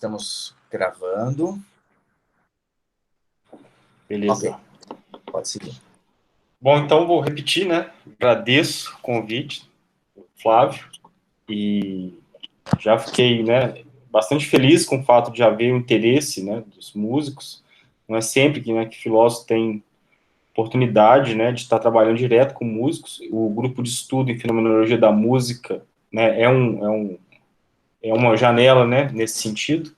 Estamos gravando. Beleza. Ok, pode seguir. Bom, então vou repetir, né? Agradeço o convite, Flávio, e já fiquei, né, bastante feliz com o fato de haver o interesse, né, dos músicos. Não é sempre que filósofo tem oportunidade, né, de estar trabalhando direto com músicos. O grupo de estudo em fenomenologia da música, né, é uma janela, né, nesse sentido.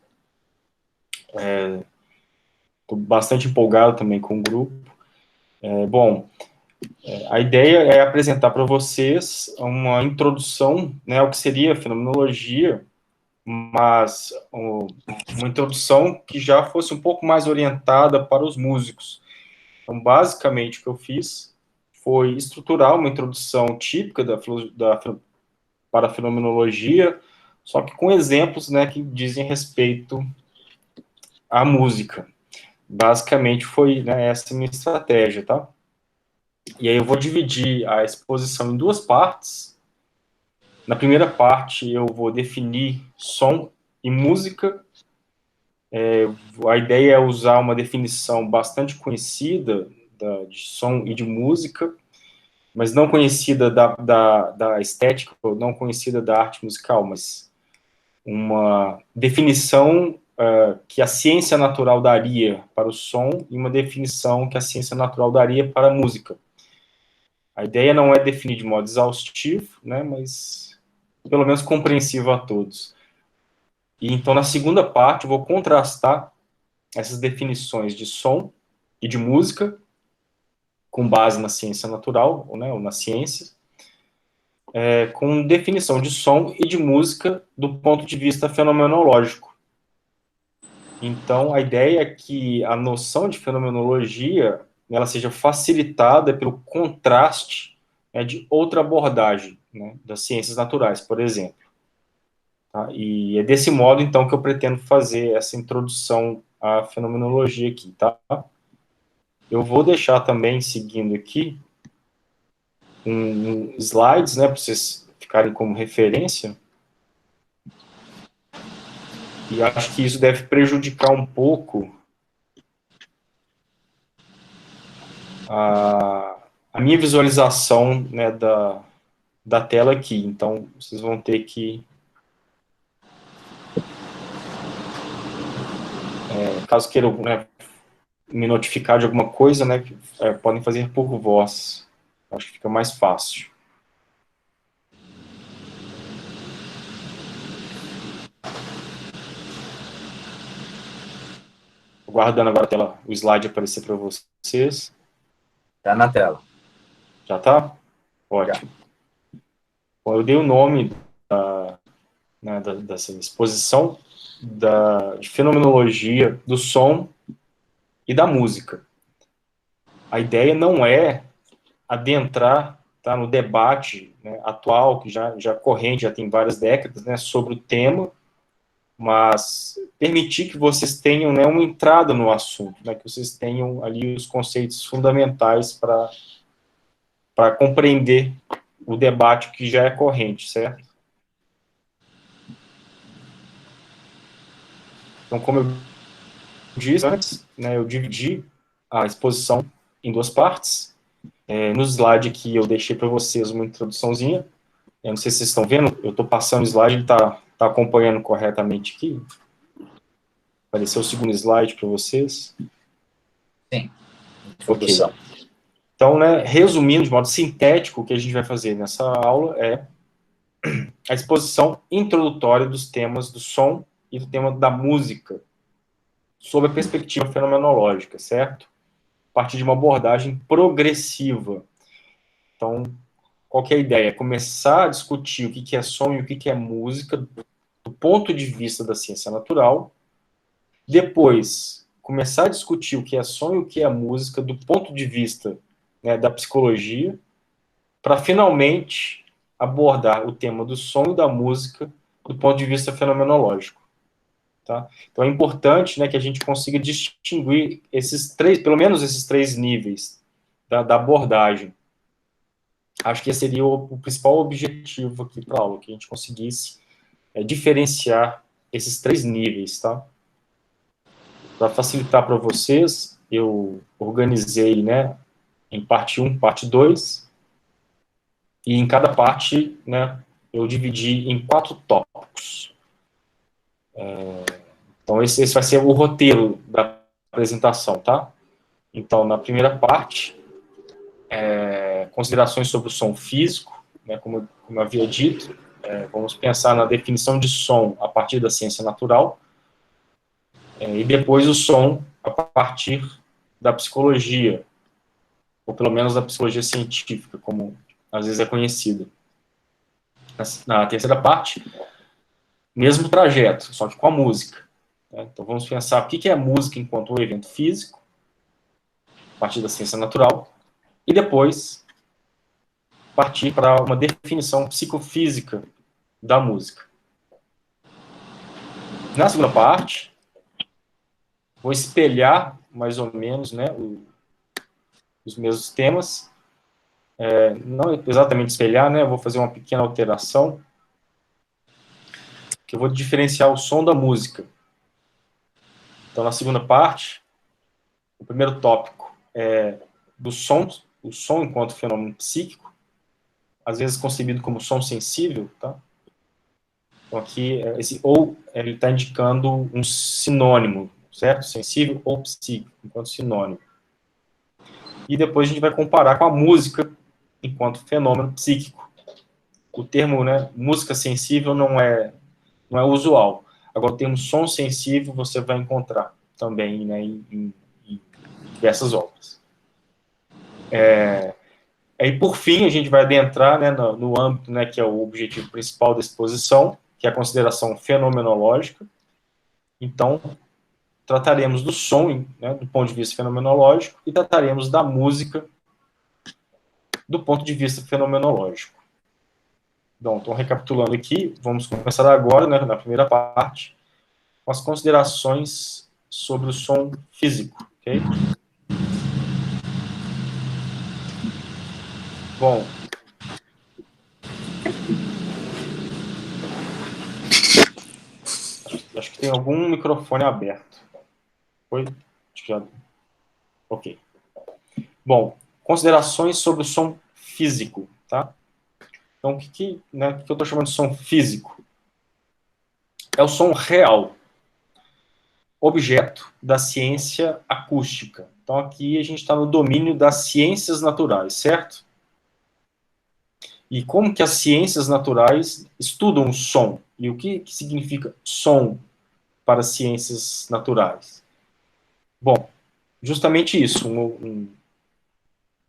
Estou bastante empolgado também com o grupo. Bom, a ideia é apresentar para vocês uma introdução, né, ao que seria a fenomenologia, mas uma introdução que já fosse um pouco mais orientada para os músicos. Então, basicamente, o que eu fiz foi estruturar uma introdução típica para a fenomenologia, só que com exemplos, né, que dizem respeito à música. Basicamente, foi, né, essa a minha estratégia, tá? E aí eu vou dividir a exposição em duas partes. Na primeira parte, eu vou definir som e música. A ideia é usar uma definição bastante conhecida de som e de música, mas não conhecida da estética, ou não conhecida da arte musical, mas uma definição que a ciência natural daria para o som e uma definição que a ciência natural daria para a música. A ideia não é definir de modo exaustivo, né, mas pelo menos compreensivo a todos. E então, na segunda parte, eu vou contrastar essas definições de som e de música, com base na ciência natural, ou na ciência, com definição de som e de música do ponto de vista fenomenológico. Então, a ideia é que a noção de fenomenologia ela seja facilitada pelo contraste, né, de outra abordagem, né, das ciências naturais, por exemplo. Tá? E é desse modo, então, que eu pretendo fazer essa introdução à fenomenologia aqui, tá? Eu vou deixar também, seguindo aqui, slides, né, para vocês ficarem como referência, e acho que isso deve prejudicar um pouco a minha visualização, né, da tela aqui, então vocês vão ter que, caso queiram, né, me notificar de alguma coisa, né, podem fazer por voz, acho que fica mais fácil. Aguardando agora a tela, o slide aparecer para vocês. Está na tela. Já está? Ótimo. Bom, eu dei o nome dessa exposição de fenomenologia do som e da música. A ideia não é adentrar, tá, no debate, né, atual, que já corrente, já tem várias décadas, né, sobre o tema, mas permitir que vocês tenham, né, uma entrada no assunto, né, que vocês tenham ali os conceitos fundamentais para compreender o debate que já é corrente, certo? Então, como eu disse antes, né, eu dividi a exposição em duas partes. No slide aqui eu deixei para vocês uma introduçãozinha. Eu não sei se vocês estão vendo, eu estou passando o slide, ele está acompanhando corretamente aqui. Apareceu o segundo slide para vocês. Sim, Ok. introdução. Então, né, resumindo de modo sintético, o que a gente vai fazer nessa aula é a exposição introdutória dos temas do som e do tema da música, sob a perspectiva fenomenológica, certo? A partir de uma abordagem progressiva. Então, qual que é a ideia? Começar a discutir o que é som e o que é música do ponto de vista da ciência natural, depois começar a discutir o que é som e o que é música do ponto de vista, né, da psicologia, para finalmente abordar o tema do som e da música do ponto de vista fenomenológico. Tá? Então é importante, né, que a gente consiga distinguir esses três, pelo menos esses três níveis da abordagem. Acho que esse seria o principal objetivo aqui para a aula, que a gente conseguisse diferenciar esses 3 níveis, tá? Para facilitar para vocês, eu organizei, né, em parte 1, parte 2, e em cada parte, né, eu dividi em 4 tópicos. Então, esse vai ser o roteiro da apresentação, tá? Então, na primeira parte, considerações sobre o som físico, né, como eu havia dito, vamos pensar na definição de som a partir da ciência natural, e depois o som a partir da psicologia, ou pelo menos da psicologia científica, como às vezes é conhecida. Na terceira parte, mesmo trajeto, só que com a música. Né? Então vamos pensar o que é a música enquanto um evento físico, a partir da ciência natural, e depois partir para uma definição psicofísica da música. Na segunda parte, vou espelhar mais ou menos, né, os mesmos temas, não exatamente espelhar, né, eu vou fazer uma pequena alteração, que eu vou diferenciar o som da música. Então, na segunda parte, o primeiro tópico é do som, o som enquanto fenômeno psíquico, às vezes concebido como som sensível, tá? Então, aqui, ele está indicando um sinônimo, certo? Sensível ou psíquico, enquanto sinônimo. E depois a gente vai comparar com a música enquanto fenômeno psíquico. O termo, né, música sensível não é usual. Agora, o termo som sensível você vai encontrar também, né, em diversas obras. E por fim, a gente vai adentrar, né, no âmbito, né, que é o objetivo principal da exposição, que é a consideração fenomenológica. Então, trataremos do som, né, do ponto de vista fenomenológico, e trataremos da música do ponto de vista fenomenológico. Então, recapitulando aqui, vamos começar agora, né, na primeira parte, com as considerações sobre o som físico, ok? Bom, acho que tem algum microfone aberto. Foi? Acho que já... Ok. Bom, considerações sobre o som físico, tá? Então, o que eu estou chamando de som físico? É o som real, objeto da ciência acústica. Então, aqui a gente está no domínio das ciências naturais, certo? E como que as ciências naturais estudam o som? E o que significa som para as ciências naturais? Bom, justamente isso,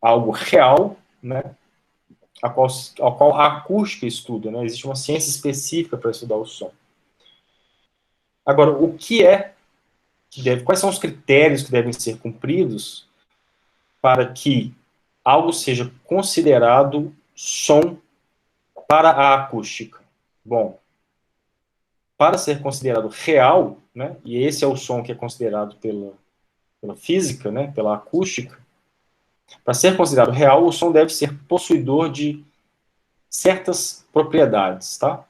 algo real, né, ao qual a acústica estuda, né? Existe uma ciência específica para estudar o som. Agora, o que quais são os critérios que devem ser cumpridos para que algo seja considerado som para a acústica? Bom, para ser considerado real, né, e esse é o som que é considerado pela física, né, pela acústica, para ser considerado real, o som deve ser possuidor de certas propriedades, tá?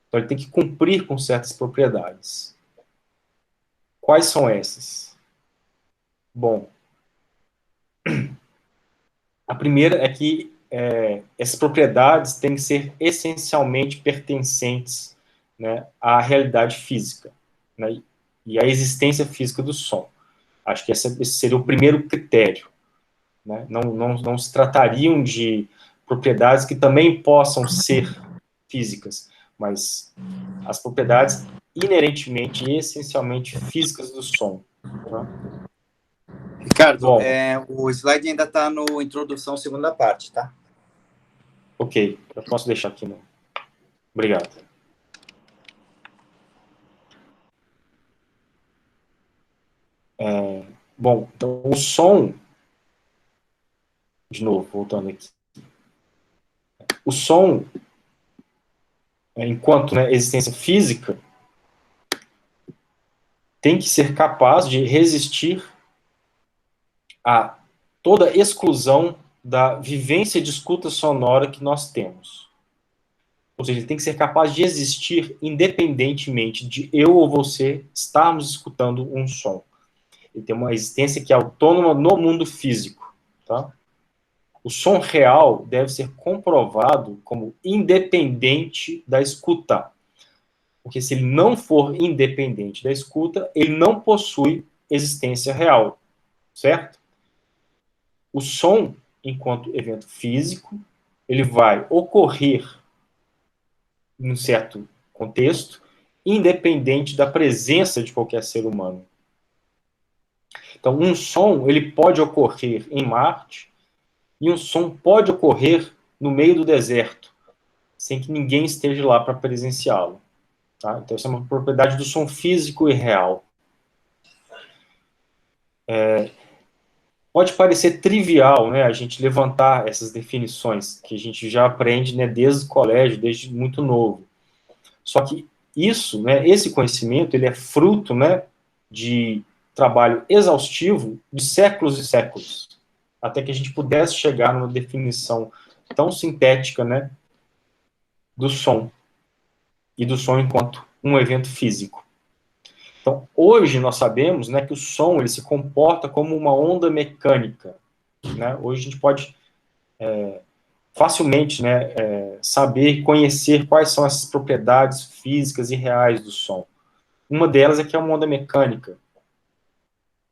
Então, ele tem que cumprir com certas propriedades. Quais são essas? Bom, a primeira é que essas propriedades têm que ser essencialmente pertencentes, né, à realidade física, né, e à existência física do som. Acho que esse seria o primeiro critério. Né? Não se tratariam de propriedades que também possam ser físicas, mas as propriedades inerentemente e essencialmente físicas do som. Tá? Ricardo, Bom, o slide ainda está no introdução, segunda parte, tá? ok, eu posso deixar aqui, não. Obrigado. Bom, então o som, de novo, voltando aqui. O som, enquanto, né, existência física, tem que ser capaz de resistir a toda exclusão da vivência de escuta sonora que nós temos. Ou seja, ele tem que ser capaz de existir independentemente de eu ou você estarmos escutando um som. Ele tem uma existência que é autônoma no mundo físico, tá? O som real deve ser comprovado como independente da escuta. Porque se ele não for independente da escuta, ele não possui existência real, certo? O som, enquanto evento físico, ele vai ocorrer em um certo contexto, independente da presença de qualquer ser humano. Então, um som ele pode ocorrer em Marte e um som pode ocorrer no meio do deserto, sem que ninguém esteja lá para presenciá-lo. Tá? Então, essa é uma propriedade do som físico e real. Pode parecer trivial, né, a gente levantar essas definições que a gente já aprende, né, desde o colégio, desde muito novo. Só que isso, né, esse conhecimento, ele é fruto, né, de trabalho exaustivo de séculos e séculos, até que a gente pudesse chegar numa definição tão sintética, né, do som, e do som enquanto um evento físico. Então, hoje nós sabemos, né, que o som ele se comporta como uma onda mecânica. Né? Hoje a gente pode facilmente, né, saber e conhecer quais são essas propriedades físicas e reais do som. Uma delas é que é uma onda mecânica.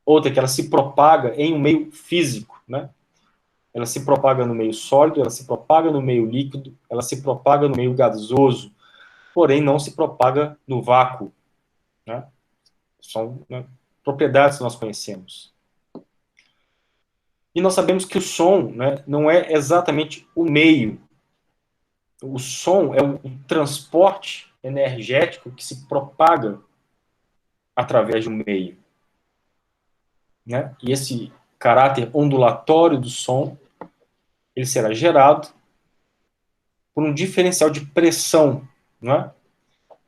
Outra é que ela se propaga em um meio físico, né? Ela se propaga no meio sólido, ela se propaga no meio líquido, ela se propaga no meio gasoso, porém não se propaga no vácuo, né? São, né, propriedades que nós conhecemos. E nós sabemos que o som, né, não é exatamente o meio. O som é um transporte energético que se propaga através de um meio. Né? E esse caráter ondulatório do som, ele será gerado por um diferencial de pressão. Né?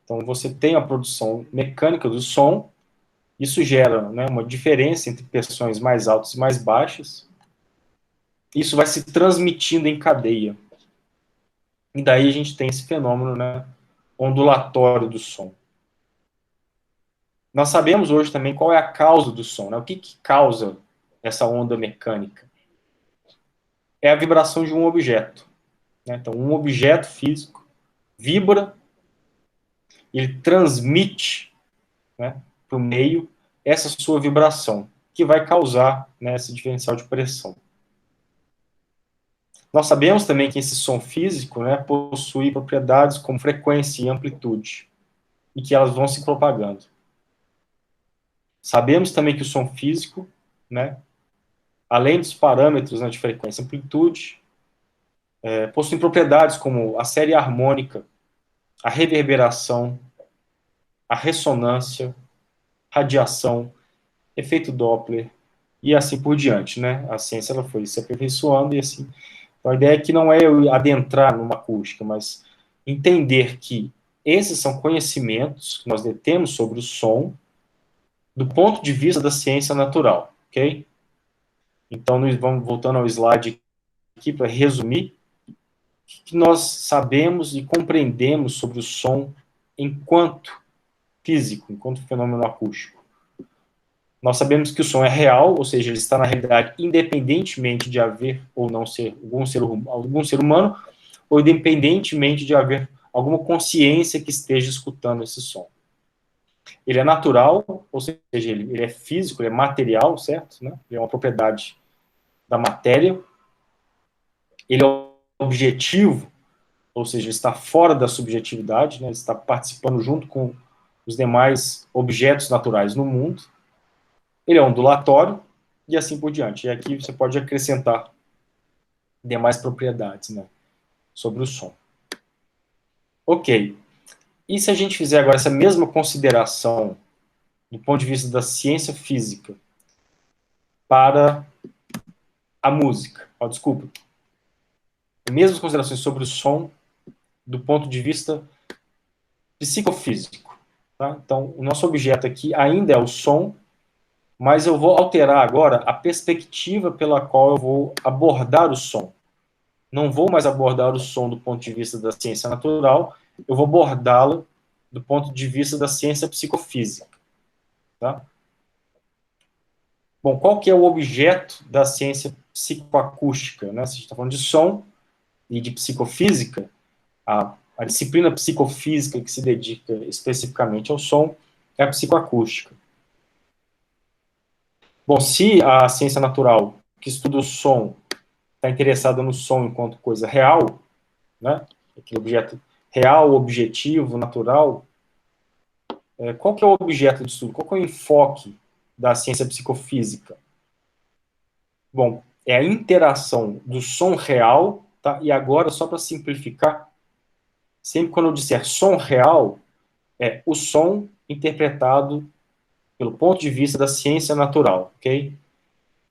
Então, você tem a produção mecânica do som, isso gera, né, uma diferença entre pressões mais altas e mais baixas. Isso vai se transmitindo em cadeia. E daí a gente tem esse fenômeno, né, ondulatório do som. Nós sabemos hoje também qual é a causa do som, né? O que causa essa onda mecânica? É a vibração de um objeto. Né? Então, um objeto físico vibra, ele transmite, né, para o meio essa sua vibração, que vai causar, né, esse diferencial de pressão. Nós sabemos também que esse som físico, né, possui propriedades como frequência e amplitude, e que elas vão se propagando. Sabemos também que o som físico, né, além dos parâmetros, né, de frequência e amplitude, possui propriedades como a série harmônica, a reverberação, a ressonância, radiação, efeito Doppler e assim por diante, né? A ciência ela foi se aperfeiçoando e assim. Então, a ideia é que não é eu adentrar numa acústica, mas entender que esses são conhecimentos que nós detemos sobre o som do ponto de vista da ciência natural, ok? Então, nós vamos voltando ao slide aqui para resumir que nós sabemos e compreendemos sobre o som enquanto físico, enquanto fenômeno acústico. Nós sabemos que o som é real, ou seja, ele está na realidade independentemente de haver ou não ser algum ser humano, ou independentemente de haver alguma consciência que esteja escutando esse som. Ele é natural, ou seja, ele é físico, ele é material, certo? Né? Ele é uma propriedade da matéria. Ele é objetivo, ou seja, ele está fora da subjetividade, né? Ele está participando junto com os demais objetos naturais no mundo. Ele é ondulatório e assim por diante. E aqui você pode acrescentar demais propriedades, né, sobre o som. Ok. E se a gente fizer agora essa mesma consideração do ponto de vista da ciência física para a música? Oh, desculpa. Mesmas considerações sobre o som do ponto de vista psicofísico. Tá? Então, o nosso objeto aqui ainda é o som, mas eu vou alterar agora a perspectiva pela qual eu vou abordar o som. não vou mais abordar o som do ponto de vista da ciência natural, eu vou abordá-la do ponto de vista da ciência psicofísica. Tá? Bom, qual que é o objeto da ciência psicoacústica? Né? Se a gente está falando de som e de psicofísica, a disciplina psicofísica que se dedica especificamente ao som é a psicoacústica. Bom, se a ciência natural, que estuda o som, está interessada no som enquanto coisa real, né? Aquele objeto real, objetivo, natural, qual que é o objeto de estudo? Qual que é o enfoque da ciência psicofísica? Bom, é a interação do som real, tá? E agora, só para simplificar, sempre quando eu disser som real, é o som interpretado pelo ponto de vista da ciência natural, ok?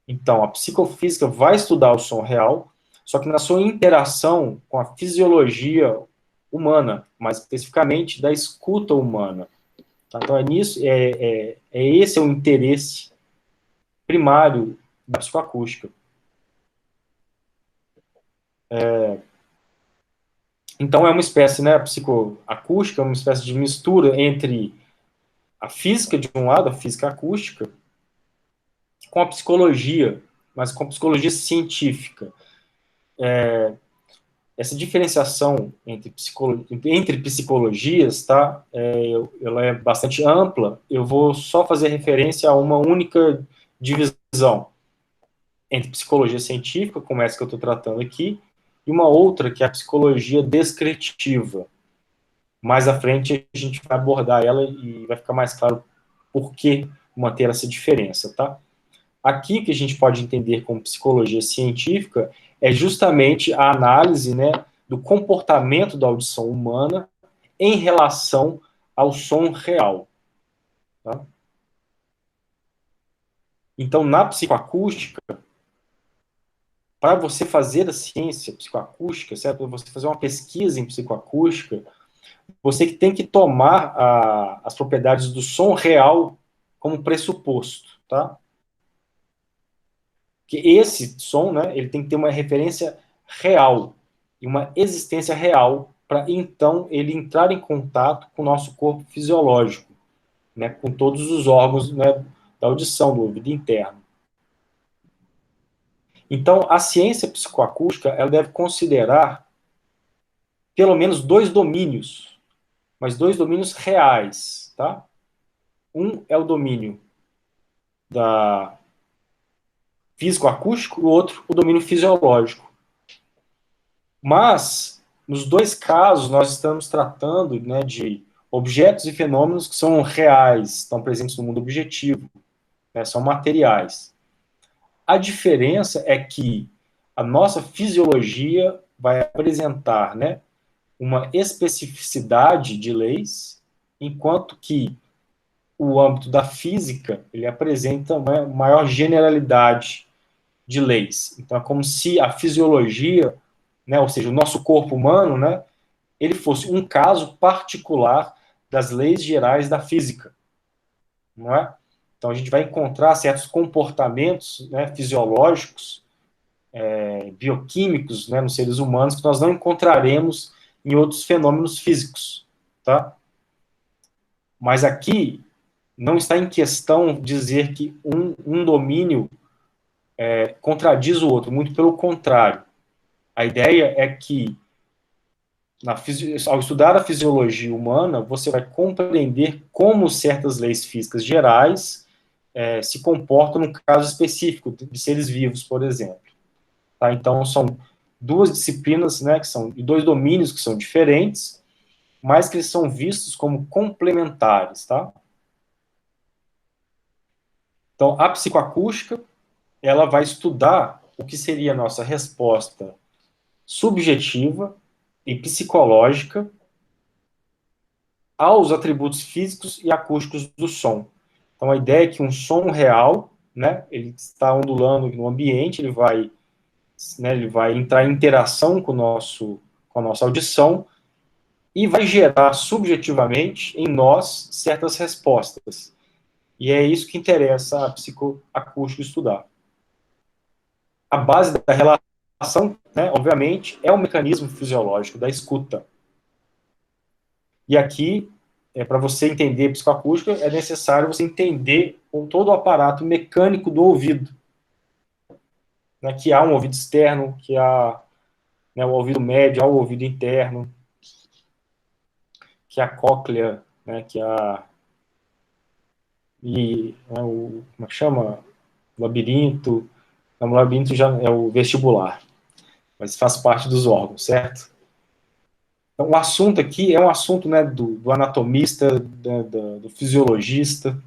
Então, a psicofísica vai estudar o som real, só que na sua interação com a fisiologia humana, mais especificamente da escuta humana. Tá? Então, esse é o interesse primário da psicoacústica. Então, é uma espécie, né, a psicoacústica é uma espécie de mistura entre a física, de um lado, a física acústica, com a psicologia, mas com a psicologia científica. Essa diferenciação entre psicologias, tá? Ela é bastante ampla. Eu vou só fazer referência a uma única divisão entre psicologia científica, como essa que eu estou tratando aqui, e uma outra que é a psicologia descritiva. Mais à frente a gente vai abordar ela e vai ficar mais claro por que manter essa diferença, tá? Aqui que a gente pode entender como psicologia científica é justamente a análise, né, do comportamento da audição humana em relação ao som real. Tá? Então, na psicoacústica, para você fazer a ciência psicoacústica, certo? Para você fazer uma pesquisa em psicoacústica, você tem que tomar as propriedades do som real como pressuposto, tá? Que esse som, né, ele tem que ter uma referência real e uma existência real para então ele entrar em contato com o nosso corpo fisiológico, né, com todos os órgãos, né, da audição, do ouvido interno. Então, a ciência psicoacústica ela deve considerar pelo menos dois domínios, mas dois domínios reais, tá? Um é o domínio da físico-acústico, o outro o domínio fisiológico. Mas, nos dois casos, nós estamos tratando, né, de objetos e fenômenos que são reais, estão presentes no mundo objetivo, né, são materiais. A diferença é que a nossa fisiologia vai apresentar, né, uma especificidade de leis, enquanto que o âmbito da física ele apresenta uma maior generalidade de leis. Então, é como se a fisiologia, né, ou seja, o nosso corpo humano, né, ele fosse um caso particular das leis gerais da física, não é? Então, a gente vai encontrar certos comportamentos, né, fisiológicos, bioquímicos, né, nos seres humanos que nós não encontraremos em outros fenômenos físicos, tá? Mas aqui não está em questão dizer que um domínio contradiz o outro, muito pelo contrário. A ideia é que, ao estudar a fisiologia humana, você vai compreender como certas leis físicas gerais se comportam no caso específico de seres vivos, por exemplo. Tá? Então, são duas disciplinas, né, que são dois domínios que são diferentes, mas que eles são vistos como complementares. Tá? Então, a psicoacústica ela vai estudar o que seria a nossa resposta subjetiva e psicológica aos atributos físicos e acústicos do som. Então, a ideia é que um som real, né, ele está ondulando no ambiente, ele vai entrar em interação com a nossa audição e vai gerar subjetivamente em nós certas respostas. E é isso que interessa a psicoacústica estudar. A base da relação né, obviamente, é o mecanismo fisiológico da escuta. E aqui, para você entender psicoacústica, é necessário você entender todo o aparato mecânico do ouvido. Né, que há um ouvido externo, que há, né, o ouvido médio, há o ouvido interno, que há a cóclea, né, que há e né, como é que chama? O labirinto. Não, o labirinto já é o vestibular, mas faz parte dos órgãos, certo? Então, o assunto aqui é um assunto, né, do anatomista, do fisiologista,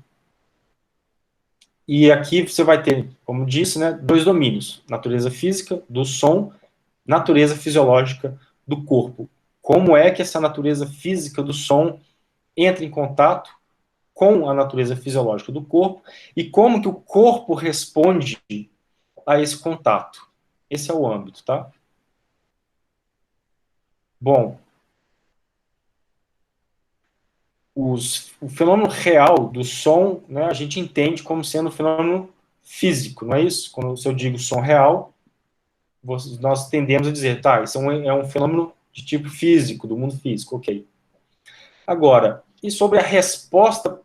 e aqui você vai ter, como disse, né, dois domínios: natureza física do som, natureza fisiológica do corpo. Como é que essa natureza física do som entra em contato com a natureza fisiológica do corpo e como que o corpo responde a esse contato. Esse é o âmbito, tá? Bom, o fenômeno real do som, né, a gente entende como sendo um fenômeno físico, não é isso? Quando eu digo som real, nós tendemos a dizer, tá, isso é um fenômeno de tipo físico, do mundo físico, ok. Agora, e sobre a resposta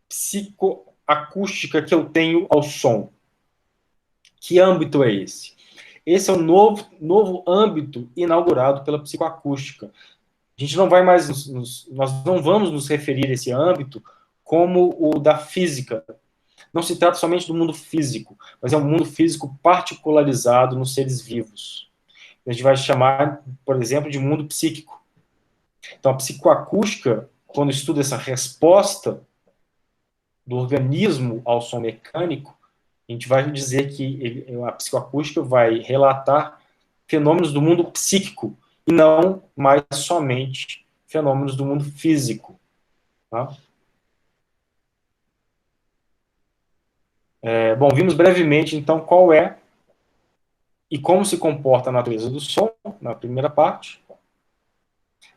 psicoacústica que eu tenho ao som? Que âmbito é esse? Esse é o novo âmbito inaugurado pela psicoacústica. A gente não vai mais, nós não vamos nos referir a esse âmbito como o da física. Não se trata somente do mundo físico, mas é um mundo físico particularizado nos seres vivos. A gente vai chamar, por exemplo, de mundo psíquico. Então, a psicoacústica, quando estuda essa resposta do organismo ao som mecânico, a gente vai dizer que a psicoacústica vai relatar fenômenos do mundo psíquico e não mais somente fenômenos do mundo físico. Tá? Bom, vimos brevemente, então, qual é e como se comporta a natureza do som, na primeira parte.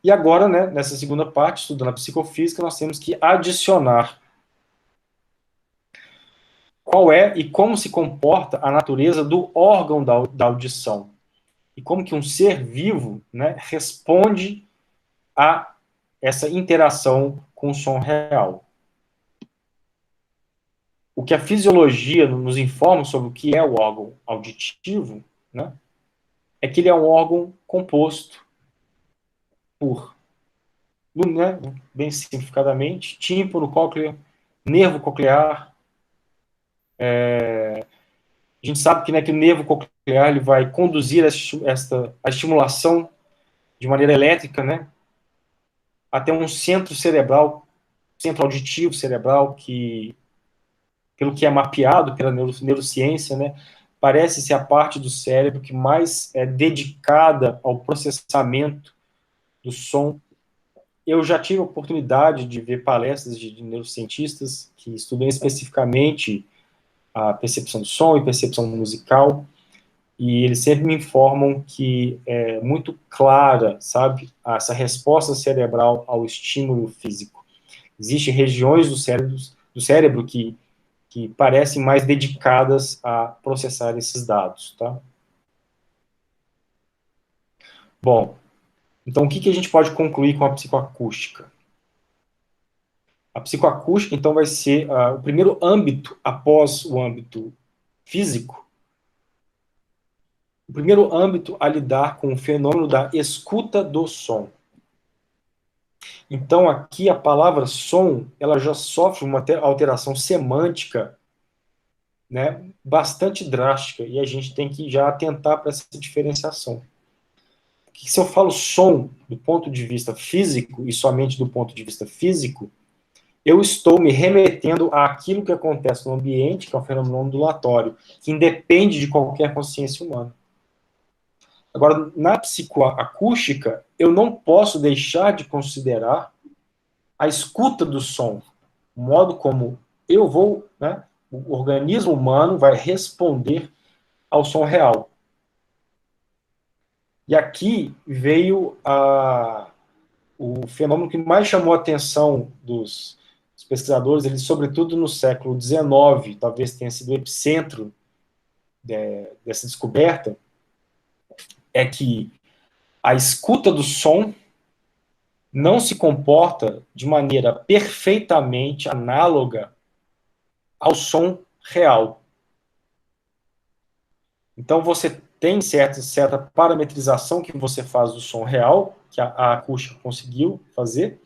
E agora, né, nessa segunda parte, estudando a psicofísica, nós temos que adicionar qual é e como se comporta a natureza do órgão da audição. E como que um ser vivo, né, responde a essa interação com o som real. O que a fisiologia nos informa sobre o que é o órgão auditivo, né, é que ele é um órgão composto por, né, bem simplificadamente, tímpano, cóclea, nervo coclear. A gente sabe que, né, que o nervo coclear ele vai conduzir a estimulação de maneira elétrica, né, até um centro cerebral, centro auditivo cerebral, que, pelo que é mapeado pela neurociência, né, parece ser a parte do cérebro que mais é dedicada ao processamento do som. Eu já tive a oportunidade de ver palestras de neurocientistas que estudam especificamente a percepção do som e percepção musical, e eles sempre me informam que é muito clara, sabe, essa resposta cerebral ao estímulo físico. Existem regiões do cérebro que parecem mais dedicadas a processar esses dados, tá? Bom, então o que a gente pode concluir com a psicoacústica? A psicoacústica, então, vai ser o primeiro âmbito após o âmbito físico, o primeiro âmbito a lidar com o fenômeno da escuta do som. Então, aqui a palavra som, ela já sofre uma alteração semântica, né, bastante drástica, e a gente tem que já atentar para essa diferenciação. Porque se eu falo som do ponto de vista físico, e somente do ponto de vista físico, eu estou me remetendo àquilo que acontece no ambiente, que é um fenômeno ondulatório, que independe de qualquer consciência humana. Agora, na psicoacústica, eu não posso deixar de considerar a escuta do som, o modo como eu vou, né, o organismo humano vai responder ao som real. E aqui veio o fenômeno que mais chamou a atenção dos pesquisadores, eles, sobretudo no século XIX, talvez tenha sido o epicentro dessa descoberta, é que a escuta do som não se comporta de maneira perfeitamente análoga ao som real. Então, você tem certa parametrização que você faz do som real, que a acústica conseguiu fazer,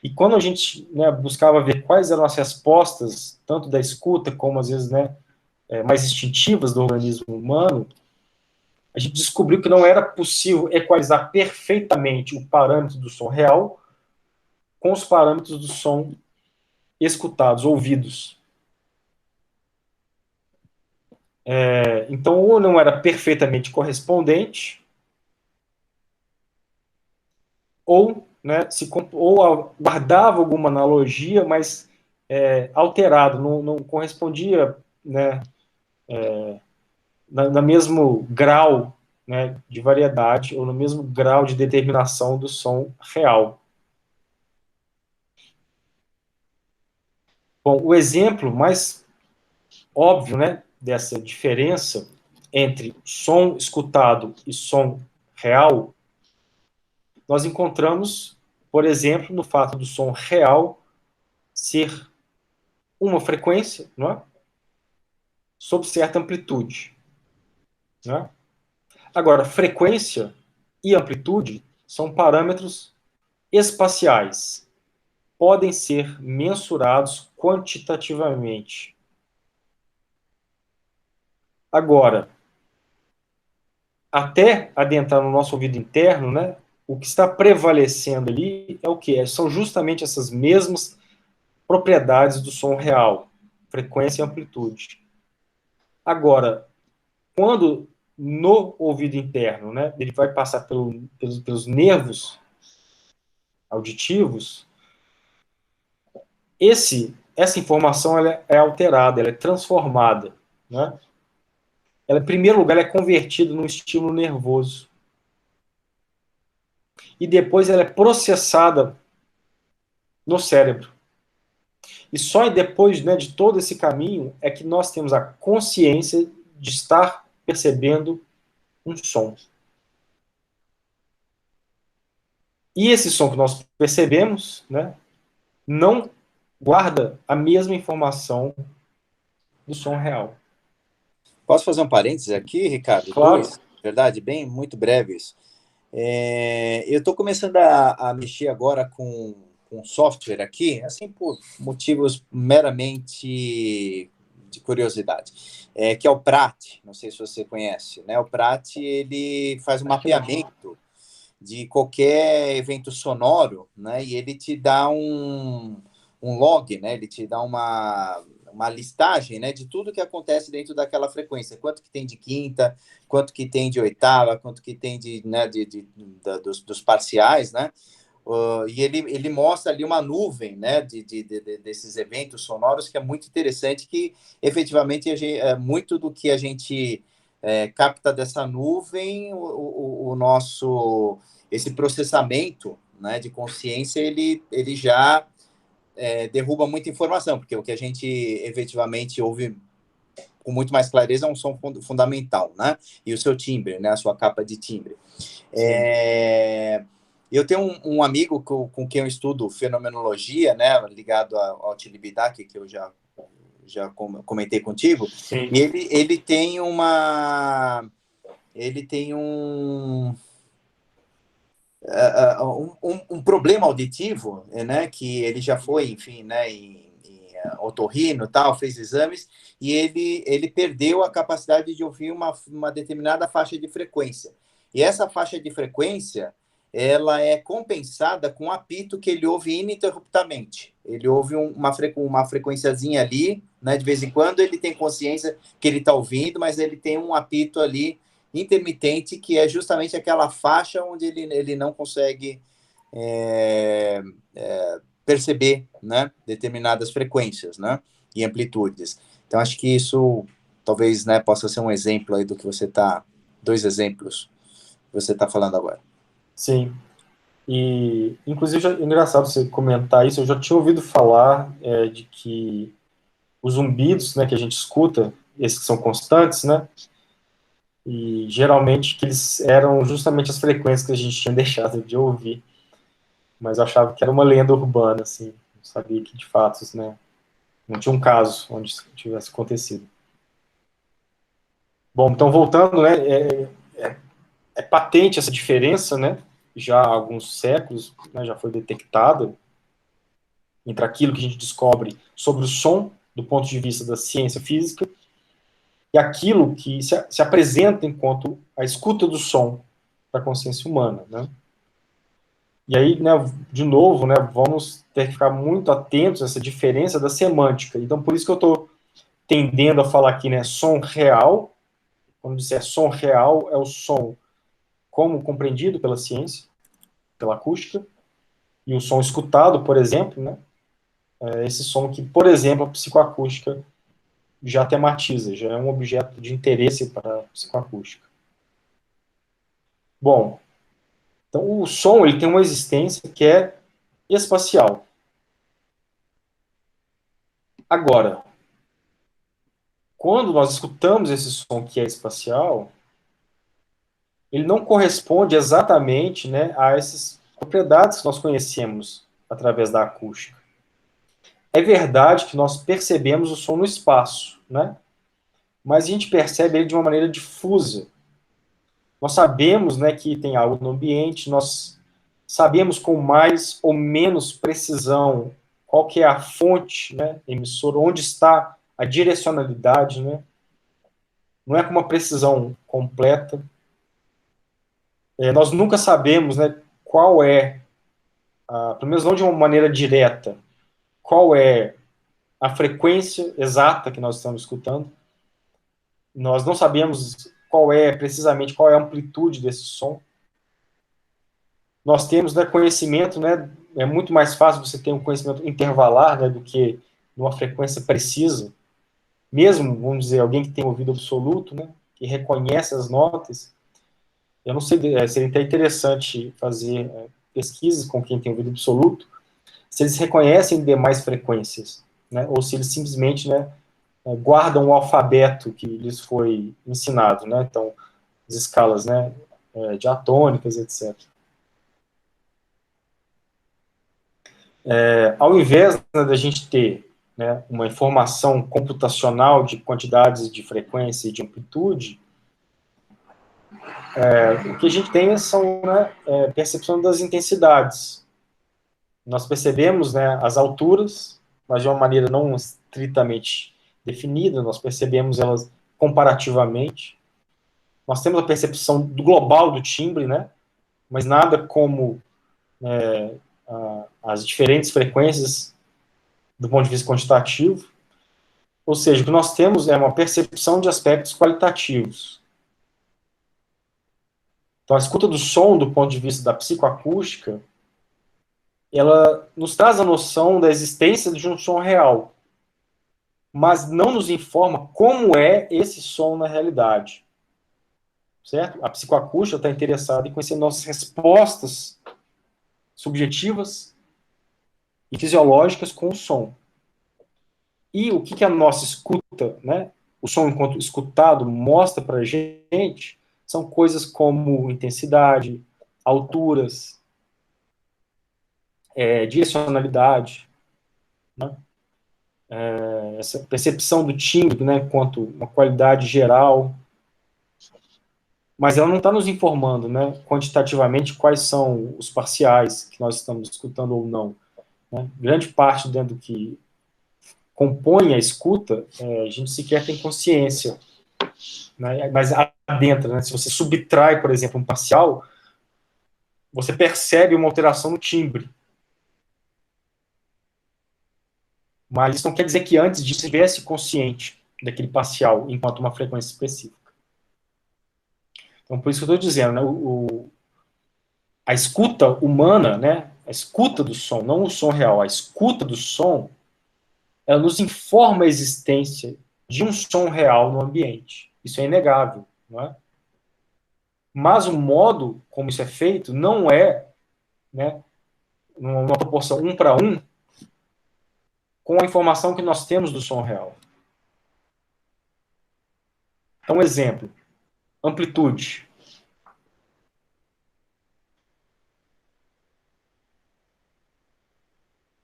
e quando a gente, né, buscava ver quais eram as respostas, tanto da escuta como, às vezes, né, mais instintivas do organismo humano, a gente descobriu que não era possível equalizar perfeitamente o parâmetro do som real com os parâmetros do som escutados, ouvidos. Então, ou não era perfeitamente correspondente, ou, né, ou guardava alguma analogia, mas alterado, não correspondia, né, no mesmo grau, né, de variedade, ou no mesmo grau de determinação do som real. Bom, o exemplo mais óbvio, né, dessa diferença entre som escutado e som real, nós encontramos, por exemplo, no fato do som real ser uma frequência, não é? Sob certa amplitude. Não é? Agora, frequência e amplitude são parâmetros espaciais. Podem ser mensurados quantitativamente. Agora, até adentrar no nosso ouvido interno, né, o que está prevalecendo ali é o quê? São justamente essas mesmas propriedades do som real, frequência e amplitude. Agora, quando no ouvido interno, né, ele vai passar pelos nervos auditivos, essa informação ela é alterada, ela é transformada, né? Ela, em primeiro lugar, ela é convertida num estímulo nervoso. E depois ela é processada no cérebro. E só depois, né, de todo esse caminho é que nós temos a consciência de estar percebendo um som. E esse som que nós percebemos, né, não guarda a mesma informação do som real. Posso fazer um parênteses aqui, Ricardo? Claro. Verdade, bem, muito breve isso. Eu estou começando a mexer agora com software aqui, assim, por motivos meramente de curiosidade, que é o Prat, não sei se você conhece, né? O Prat, ele faz um mapeamento de qualquer evento sonoro, né? E ele te dá um log, né? Ele te dá uma listagem, né, de tudo que acontece dentro daquela frequência, quanto que tem de quinta, quanto que tem de oitava, quanto que tem de, né, dos parciais, né, e ele mostra ali uma nuvem, né, desses eventos sonoros que é muito interessante, que efetivamente muito do que a gente capta dessa nuvem, o nosso, esse processamento, né, de consciência, ele já derruba muita informação, porque o que a gente efetivamente ouve com muito mais clareza é um som fundamental, né? E o seu timbre, né? A sua capa de timbre. Eu tenho um amigo com quem eu estudo fenomenologia, né? Ligado ao Tilibidac, que eu já comentei contigo. Sim. E ele tem um problema auditivo, né, que ele já foi, enfim, né, em otorrino, tal, fez exames, e ele perdeu a capacidade de ouvir uma determinada faixa de frequência. E essa faixa de frequência, ela é compensada com um apito que ele ouve ininterruptamente. Ele ouve uma frequenciazinha ali, né, de vez em quando ele tem consciência que ele está ouvindo, mas ele tem um apito ali intermitente, que é justamente aquela faixa onde ele não consegue perceber, né, determinadas frequências, né, e amplitudes. Então, acho que isso talvez, né, possa ser um exemplo aí do que você está, dois exemplos que você está falando agora. Sim. E, inclusive, é engraçado você comentar isso, eu já tinha ouvido falar de que os zumbidos, né, que a gente escuta, esses que são constantes, né, e geralmente que eles eram justamente as frequências que a gente tinha deixado de ouvir, mas eu achava que era uma lenda urbana, assim, não sabia que de fato, né, não tinha um caso onde isso tivesse acontecido. Bom, então voltando, né, é patente essa diferença, né, já há alguns séculos, né, já foi detectada entre aquilo que a gente descobre sobre o som, do ponto de vista da ciência física, e aquilo que se apresenta enquanto a escuta do som para a consciência humana, né? E aí, né, de novo, né, vamos ter que ficar muito atentos a essa diferença da semântica. Então, por isso que eu estou tendendo a falar aqui, né, som real. Quando disser som real, é o som como compreendido pela ciência, pela acústica, e o som escutado, por exemplo, né, é esse som que, por exemplo, a psicoacústica já tematiza, já é um objeto de interesse para a psicoacústica. Bom, então o som ele tem uma existência que é espacial. Agora, quando nós escutamos esse som que é espacial, ele não corresponde exatamente, né, a essas propriedades que nós conhecemos através da acústica. É verdade que nós percebemos o som no espaço, né? Mas a gente percebe ele de uma maneira difusa. Nós sabemos, né, que tem algo no ambiente, nós sabemos com mais ou menos precisão qual que é a fonte, né, emissora, onde está a direcionalidade, né? Não é com uma precisão completa. Nós nunca sabemos, né, qual é, pelo menos não de uma maneira direta, qual é a frequência exata que nós estamos escutando. Nós não sabemos precisamente qual é a amplitude desse som. Nós temos, né, conhecimento, né, é muito mais fácil você ter um conhecimento intervalar, né, do que uma frequência precisa. Mesmo, vamos dizer, alguém que tem ouvido absoluto, né, que reconhece as notas, eu não sei, seria até interessante fazer pesquisas com quem tem ouvido absoluto, se eles reconhecem demais frequências, né, ou se eles simplesmente, né, guardam o alfabeto que lhes foi ensinado, né, então, as escalas, né, diatônicas, etc. Ao invés, né, da gente ter, né, uma informação computacional de quantidades de frequência e de amplitude, o que a gente tem são, né, percepção das intensidades. Nós percebemos, né, as alturas, mas de uma maneira não estritamente definida, nós percebemos elas comparativamente. Nós temos a percepção do global do timbre, né, mas nada como as diferentes frequências do ponto de vista quantitativo. Ou seja, o que nós temos é uma percepção de aspectos qualitativos. Então, a escuta do som, do ponto de vista da psicoacústica, ela nos traz a noção da existência de um som real, mas não nos informa como é esse som na realidade. Certo? A psicoacústica está interessada em conhecer nossas respostas subjetivas e fisiológicas com o som. E o que a nossa escuta, né, o som enquanto escutado, mostra para a gente são coisas como intensidade, alturas, direcionalidade, né, essa percepção do timbre, né, quanto uma qualidade geral, mas ela não está nos informando, né, quantitativamente quais são os parciais que nós estamos escutando ou não. Né? Grande parte do que compõe a escuta, a gente sequer tem consciência. Né? Mas adentra, né? Se você subtrai, por exemplo, um parcial, você percebe uma alteração no timbre. Mas isso não quer dizer que antes disso você estivesse consciente daquele parcial, enquanto uma frequência específica. Então, por isso que eu estou dizendo, né? A escuta humana, né? A escuta do som, não o som real, a escuta do som, ela nos informa a existência de um som real no ambiente. Isso é inegável, não é? Mas o modo como isso é feito não é, né, numa proporção 1 para 1 com a informação que nós temos do som real. Então, um exemplo. Amplitude.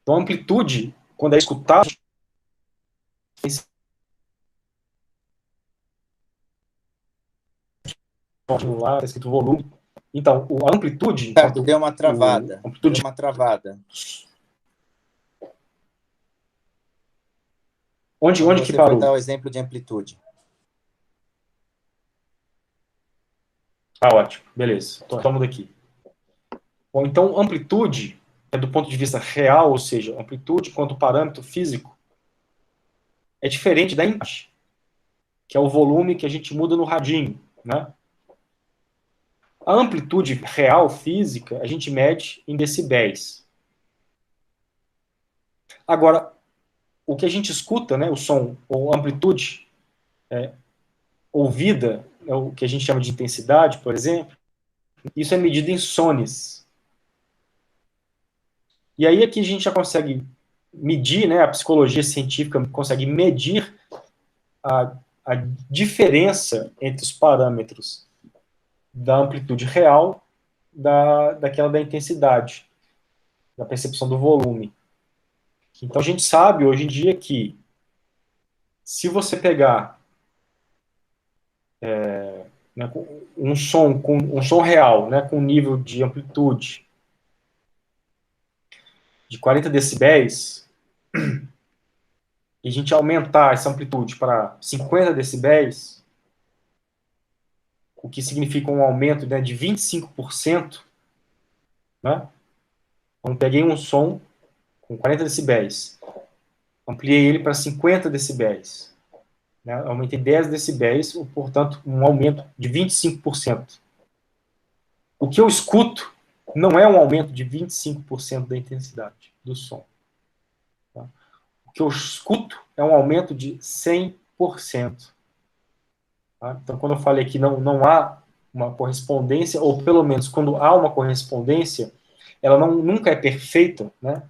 Então, amplitude, quando é escutado, lá está escrito volume. Então, a amplitude... Certo, deu uma travada. Amplitude, deu uma travada. Onde que você parou? foi dar o exemplo de amplitude. Ah, ótimo. Beleza. Então, vamos daqui. Bom, então, amplitude é do ponto de vista real, ou seja, amplitude quanto parâmetro físico, é diferente da imagem, que é o volume que a gente muda no radinho, né? A amplitude real, física, a gente mede em decibéis. Agora, o que a gente escuta, né, o som, ou amplitude ouvida, é o que a gente chama de intensidade, por exemplo, isso é medido em sones. E aí aqui a gente já consegue medir, né, a psicologia científica consegue medir a diferença entre os parâmetros da amplitude real daquela da intensidade, da percepção do volume. Então a gente sabe hoje em dia que se você pegar né, um som real, né, com nível de amplitude de 40 decibéis, e a gente aumentar essa amplitude para 50 decibéis, o que significa um aumento, né, de 25%, né? Então, peguei um som com 40 decibéis, ampliei ele para 50 decibéis, né? Aumentei 10 decibéis, portanto, um aumento de 25%. O que eu escuto não é um aumento de 25% da intensidade do som. Tá? O que eu escuto é um aumento de 100%. Tá? Então, quando eu falei que não há uma correspondência, ou pelo menos quando há uma correspondência, ela nunca é perfeita, né?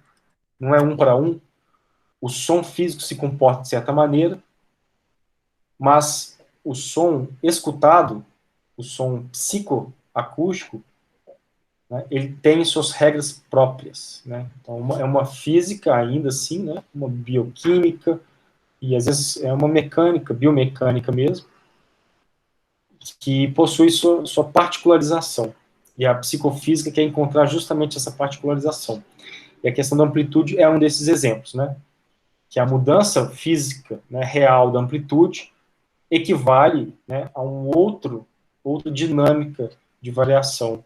Não é um para um. O som físico se comporta de certa maneira, mas o som escutado, o som psicoacústico, né, ele tem suas regras próprias. Né? Então, é uma física ainda assim, né? Uma bioquímica, e às vezes é uma mecânica, biomecânica mesmo, que possui sua particularização. E a psicofísica quer encontrar justamente essa particularização. E a questão da amplitude é um desses exemplos, né? Que a mudança física, né, real da amplitude equivale, né, a outra dinâmica de variação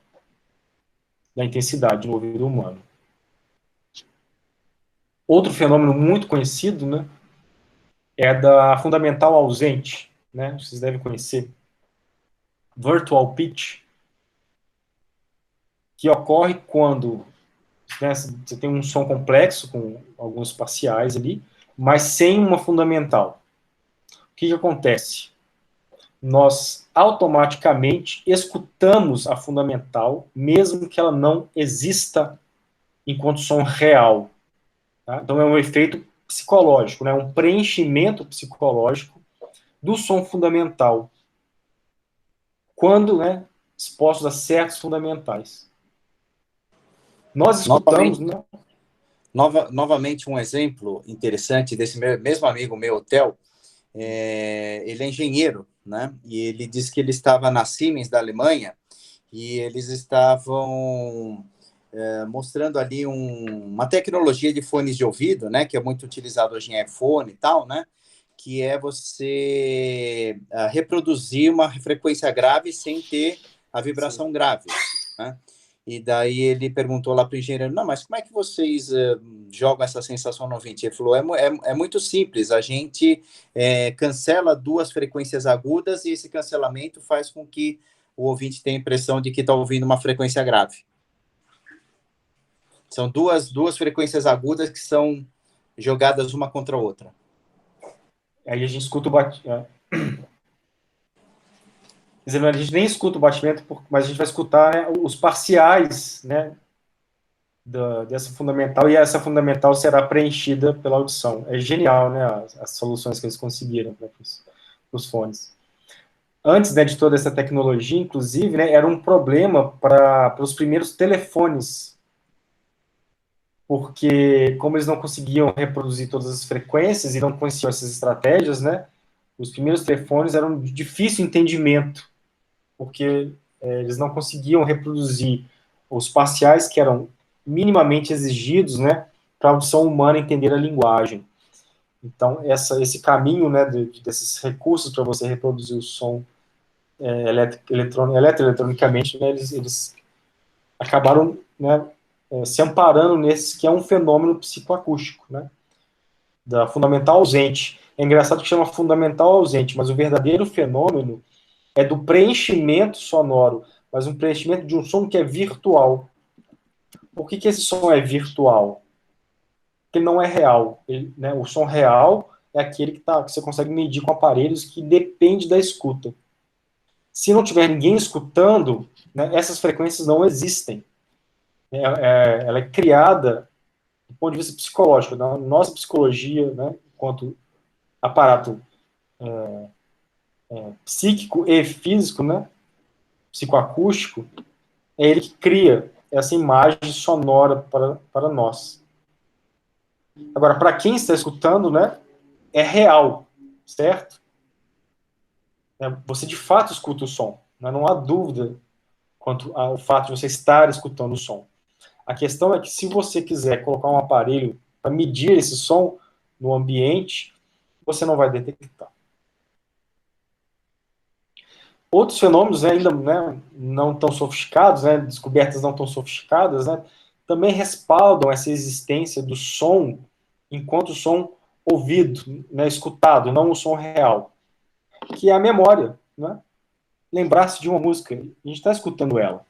da intensidade no ouvido humano. Outro fenômeno muito conhecido, né, é da fundamental ausente, né? Vocês devem conhecer. Virtual pitch, que ocorre quando, né, você tem um som complexo com alguns parciais ali, mas sem uma fundamental. O que acontece? Nós automaticamente escutamos a fundamental, mesmo que ela não exista enquanto som real. Tá? Então é um efeito psicológico, né? Um preenchimento psicológico do som fundamental, quando, né, expostos a certos fundamentais. Nós escutamos... Novamente um exemplo interessante desse mesmo amigo meu, Theo, ele é engenheiro, né? E ele disse que ele estava na Siemens da Alemanha e eles estavam mostrando ali uma tecnologia de fones de ouvido, né? Que é muito utilizado hoje em iPhone e tal, né? Que é você reproduzir uma frequência grave sem ter a vibração Sim. grave, né? E daí ele perguntou lá para o engenheiro, não, mas como é que vocês jogam essa sensação no ouvinte? Ele falou, é muito simples, a gente cancela duas frequências agudas e esse cancelamento faz com que o ouvinte tenha a impressão de que está ouvindo uma frequência grave. São duas frequências agudas que são jogadas uma contra a outra. Aí a gente escuta o batimento. Quer dizer, a gente nem escuta o batimento, mas a gente vai escutar, né, os parciais, né, dessa fundamental, e essa fundamental será preenchida pela audição. É genial, né, as soluções que eles conseguiram para os fones. antes, né, de toda essa tecnologia, inclusive, né, era um problema para os primeiros telefones, porque como eles não conseguiam reproduzir todas as frequências e não conheciam essas estratégias, né, os primeiros telefones eram de difícil entendimento, porque eles não conseguiam reproduzir os parciais que eram minimamente exigidos, né, para a audição humana entender a linguagem. Então, esse caminho, né, desses recursos para você reproduzir o som eletroeletronicamente, né, eles acabaram, né, se amparando nesse que é um fenômeno psicoacústico, né, da fundamental ausente. É engraçado que chama fundamental ausente, mas o verdadeiro fenômeno é do preenchimento sonoro, mas um preenchimento de um som que é virtual. Por que esse som é virtual? Porque ele não é real. Ele, né, o som real é aquele que você consegue medir com aparelhos que depende da escuta. Se não tiver ninguém escutando, né, essas frequências não existem. Ela é criada do ponto de vista psicológico. Na nossa psicologia, né, enquanto aparato psíquico e físico, né, psicoacústico, é ele que cria essa imagem sonora para nós. Agora, para quem está escutando, né, é real, certo? Você de fato escuta o som, né, não há dúvida quanto ao fato de você estar escutando o som. A questão é que se você quiser colocar um aparelho para medir esse som no ambiente, você não vai detectar. Outros fenômenos, né, ainda, né, não tão sofisticados, né, descobertas não tão sofisticadas, né, também respaldam essa existência do som enquanto som ouvido, né, escutado, não o som real, que é a memória, né? Lembrar-se de uma música, a gente está escutando ela.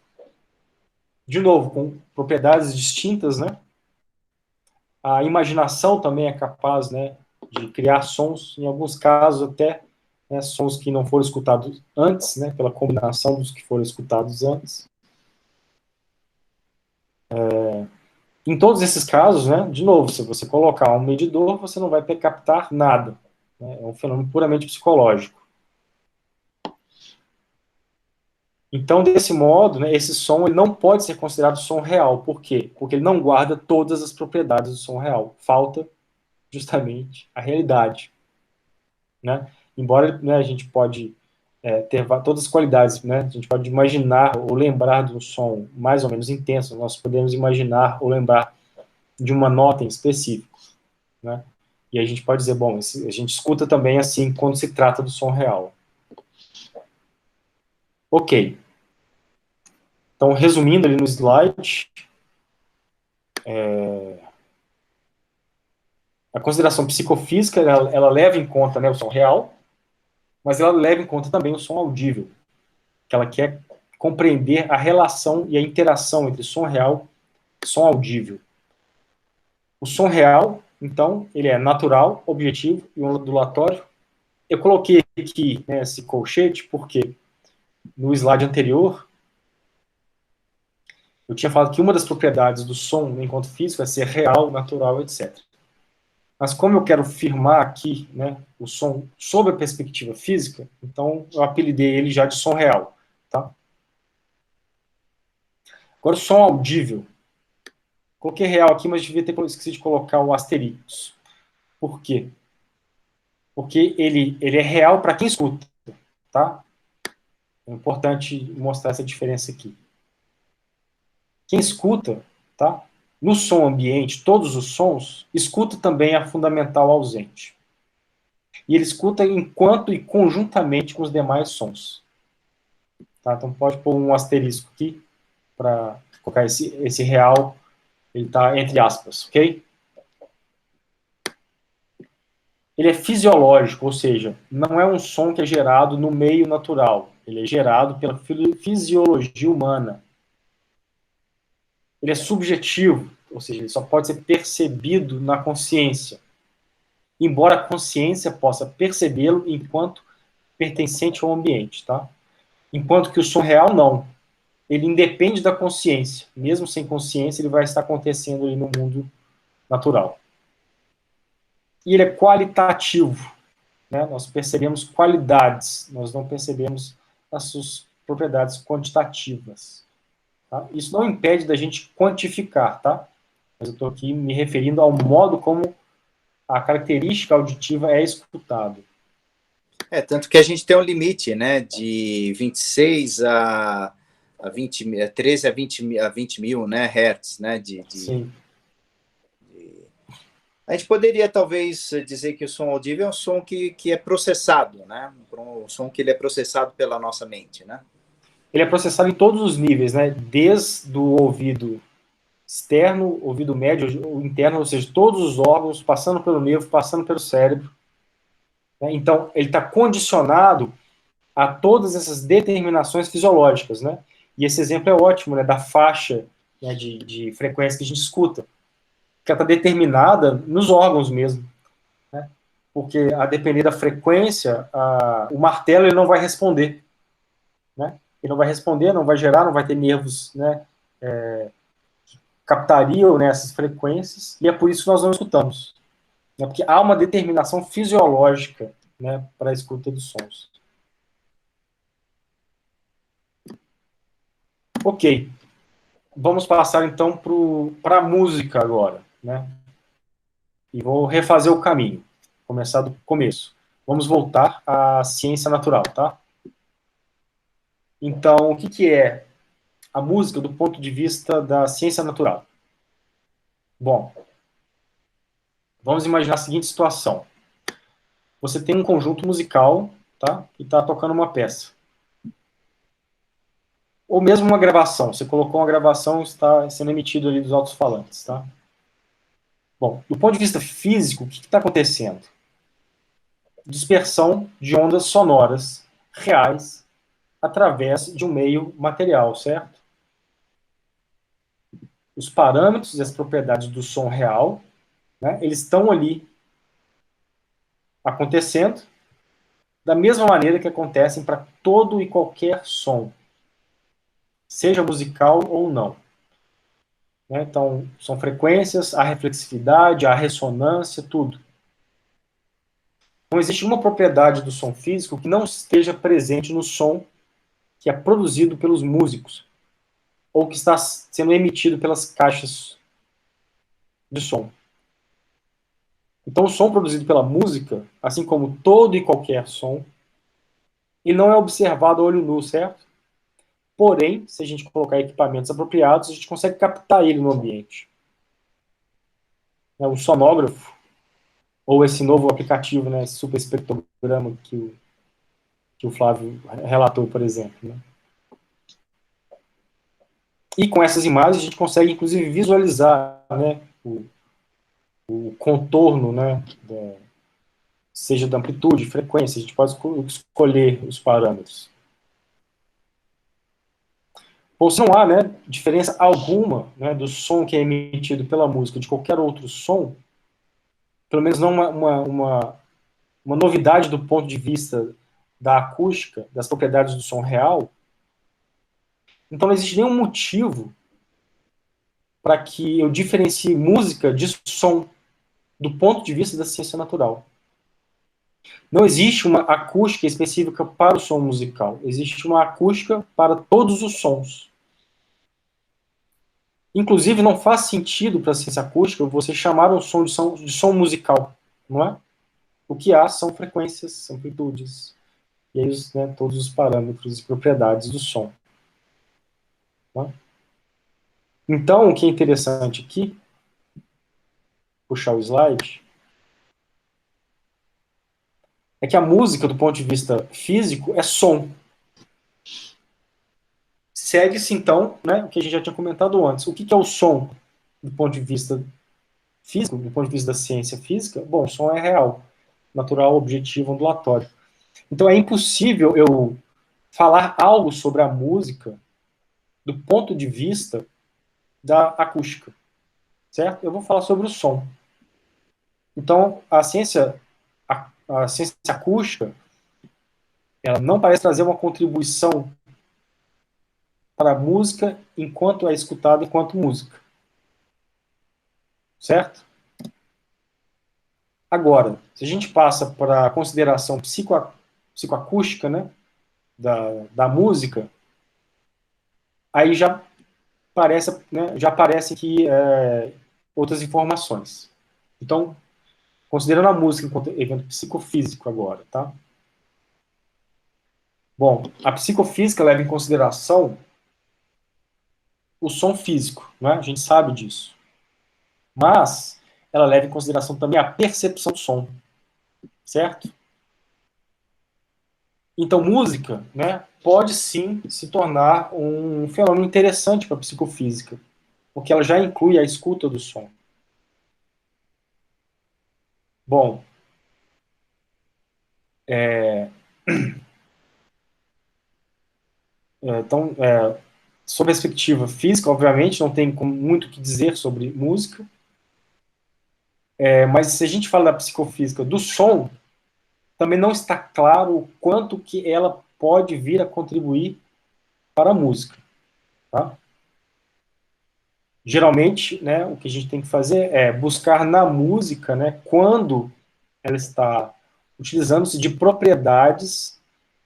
De novo, com propriedades distintas, né? A imaginação também é capaz, né, de criar sons, em alguns casos até, né, sons que não foram escutados antes, né, pela combinação dos que foram escutados antes. Em todos esses casos, né, de novo, se você colocar um medidor, você não vai captar nada. Né, é um fenômeno puramente psicológico. Então, desse modo, né, esse som ele não pode ser considerado som real. Por quê? Porque ele não guarda todas as propriedades do som real. Falta justamente a realidade. Né? Embora, né, a gente pode ter todas as qualidades, né? A gente pode imaginar ou lembrar de um som mais ou menos intenso, nós podemos imaginar ou lembrar de uma nota em específico. Né? E a gente pode dizer, bom, a gente escuta também assim quando se trata do som real. Ok. Então, resumindo ali no slide, a consideração psicofísica, ela leva em conta, né, o som real, mas ela leva em conta também o som audível, que ela quer compreender a relação e a interação entre som real e som audível. O som real, então, ele é natural, objetivo e ondulatório. Eu coloquei aqui, né, esse colchete porque no slide anterior eu tinha falado que uma das propriedades do som enquanto físico é ser real, natural, etc. Mas como eu quero firmar aqui, né, o som sob a perspectiva física, então eu apelidei ele já de som real. Tá? Agora o som audível. Coloquei real aqui, mas devia ter esquecido de colocar o asterisco. Por quê? Porque ele é real para quem escuta. Tá? É importante mostrar essa diferença aqui. Quem escuta, tá? No som ambiente, todos os sons, escuta também a fundamental ausente. E ele escuta enquanto e conjuntamente com os demais sons. Tá? Então pode pôr um asterisco aqui para colocar esse real, ele está entre aspas, ok? Ele é fisiológico, ou seja, não é um som que é gerado no meio natural. Ele é gerado pela fisiologia humana. Ele é subjetivo, ou seja, ele só pode ser percebido na consciência. Embora a consciência possa percebê-lo enquanto pertencente ao ambiente, tá? Enquanto que o som real não. Ele independe da consciência. Mesmo sem consciência, ele vai estar acontecendo ali no mundo natural. E ele é qualitativo. né? Nós percebemos qualidades, nós não percebemos as suas propriedades quantitativas. Tá? Isso não impede da gente quantificar, tá? Mas eu estou aqui me referindo ao modo como a característica auditiva é escutado. Tanto que a gente tem um limite, né, de 26 a 20, 13 a 20 mil, né, hertz, né, Sim. A gente poderia, talvez, dizer que o som audível é um som que é processado, né, um som que ele é processado pela nossa mente, né? Ele é processado em todos os níveis, né, desde o ouvido externo, ouvido médio, o interno, ou seja, todos os órgãos, passando pelo nervo, passando pelo cérebro. Né? Então, ele está condicionado a todas essas determinações fisiológicas, né? E esse exemplo é ótimo, né, da faixa, né, de frequência que a gente escuta, que ela está determinada nos órgãos mesmo, né? Porque a depender da frequência, o martelo ele não vai responder, né? Ele não vai responder, não vai gerar, não vai ter nervos, né, que captariam, né, essas frequências, e é por isso que nós não escutamos, né? Porque há uma determinação fisiológica, né, para a escuta dos sons. Ok. Vamos passar então para a música agora, né? E vou refazer o caminho, começar do começo. Vamos voltar à ciência natural, tá? Então, o que é a música do ponto de vista da ciência natural? Bom, vamos imaginar a seguinte situação. Você tem um conjunto musical, tá? Que está tocando uma peça. Ou mesmo uma gravação. Você colocou uma gravação, está sendo emitido ali dos alto-falantes, tá? Bom, do ponto de vista físico, o que está acontecendo? Dispersão de ondas sonoras reais através de um meio material, certo? Os parâmetros e as propriedades do som real, né, eles estão ali acontecendo da mesma maneira que acontecem para todo e qualquer som, seja musical ou não. Né? Então, são frequências, a reflexividade, a ressonância, tudo. Não existe uma propriedade do som físico que não esteja presente no som que é produzido pelos músicos ou que está sendo emitido pelas caixas de som. Então, o som produzido pela música, assim como todo e qualquer som, ele não é observado a olho nu, certo? Porém, se a gente colocar equipamentos apropriados, a gente consegue captar ele no ambiente. O sonógrafo, ou esse novo aplicativo, né, esse super espectrograma que o Flávio relatou, por exemplo. Né? E com essas imagens, a gente consegue, inclusive, visualizar, né, o contorno, né, seja da amplitude, frequência, a gente pode escolher os parâmetros. Ou se não há, né, diferença alguma, né, do som que é emitido pela música de qualquer outro som, pelo menos não uma novidade do ponto de vista da acústica, das propriedades do som real, então não existe nenhum motivo para que eu diferencie música de som do ponto de vista da ciência natural. Não existe uma acústica específica para o som musical. Existe uma acústica para todos os sons. Inclusive, não faz sentido para a ciência acústica você chamar um som de som musical, não é? O que há são frequências, amplitudes, e aí né, todos os parâmetros e propriedades do som. Tá? Então, o que é interessante aqui, puxar o slide, é que a música, do ponto de vista físico, é som. Segue-se, então, né, o que a gente já tinha comentado antes. O que é o som, do ponto de vista físico, do ponto de vista da ciência física? Bom, o som é real, natural, objetivo, ondulatório. Então, é impossível eu falar algo sobre a música do ponto de vista da acústica, certo? Eu vou falar sobre o som. Então, a ciência acústica, ela não parece trazer uma contribuição para a música enquanto é escutada enquanto música. Certo? Agora, se a gente passa para a consideração psicoacústica, né, da música, aí já aparece aqui outras informações. Então, considerando a música enquanto evento psicofísico agora, tá? Bom, a psicofísica leva em consideração o som físico, né? A gente sabe disso. Mas ela leva em consideração também a percepção do som, certo? Então, música, né, pode sim se tornar um fenômeno interessante para a psicofísica, porque ela já inclui a escuta do som. Bom, então, sob a perspectiva física, obviamente, não tem muito o que dizer sobre música, mas se a gente fala da psicofísica do som, também não está claro o quanto que ela pode vir a contribuir para a música. Tá? Geralmente, né, o que a gente tem que fazer é buscar na música, né, quando ela está utilizando-se de propriedades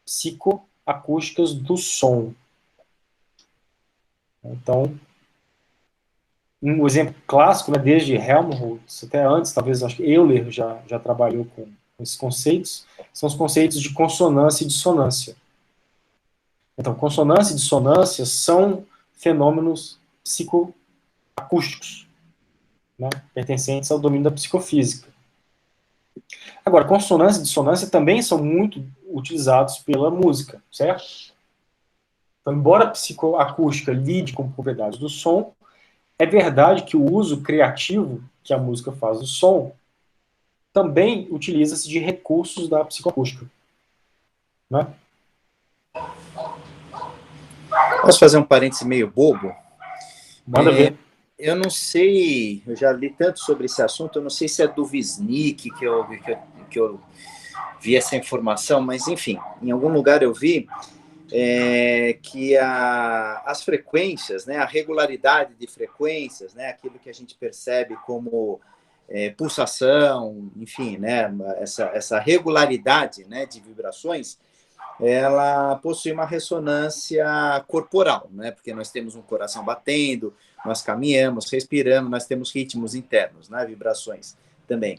psicoacústicas do som. Então, um exemplo clássico, né, desde Helmholtz até antes, talvez acho que Euler já trabalhou com esses conceitos, são os conceitos de consonância e dissonância. Então, consonância e dissonância são fenômenos psicoacústicos, né, pertencentes ao domínio da psicofísica. Agora, consonância e dissonância também são muito utilizados pela música, certo? Então, embora a psicoacústica lide com propriedades do som, é verdade que o uso criativo que a música faz do som também utiliza-se de recursos da psicoacústica. Né? Posso fazer um parêntese meio bobo? Manda ver. Eu não sei, eu já li tanto sobre esse assunto, eu não sei se é do Wisnik que eu vi essa informação, mas enfim, em algum lugar eu vi que as frequências, né, a regularidade de frequências, né, aquilo que a gente percebe como pulsação, enfim, né, essa regularidade, né, de vibrações, ela possui uma ressonância corporal, né? Porque nós temos um coração batendo, nós caminhamos, respiramos, nós temos ritmos internos, né? Vibrações também.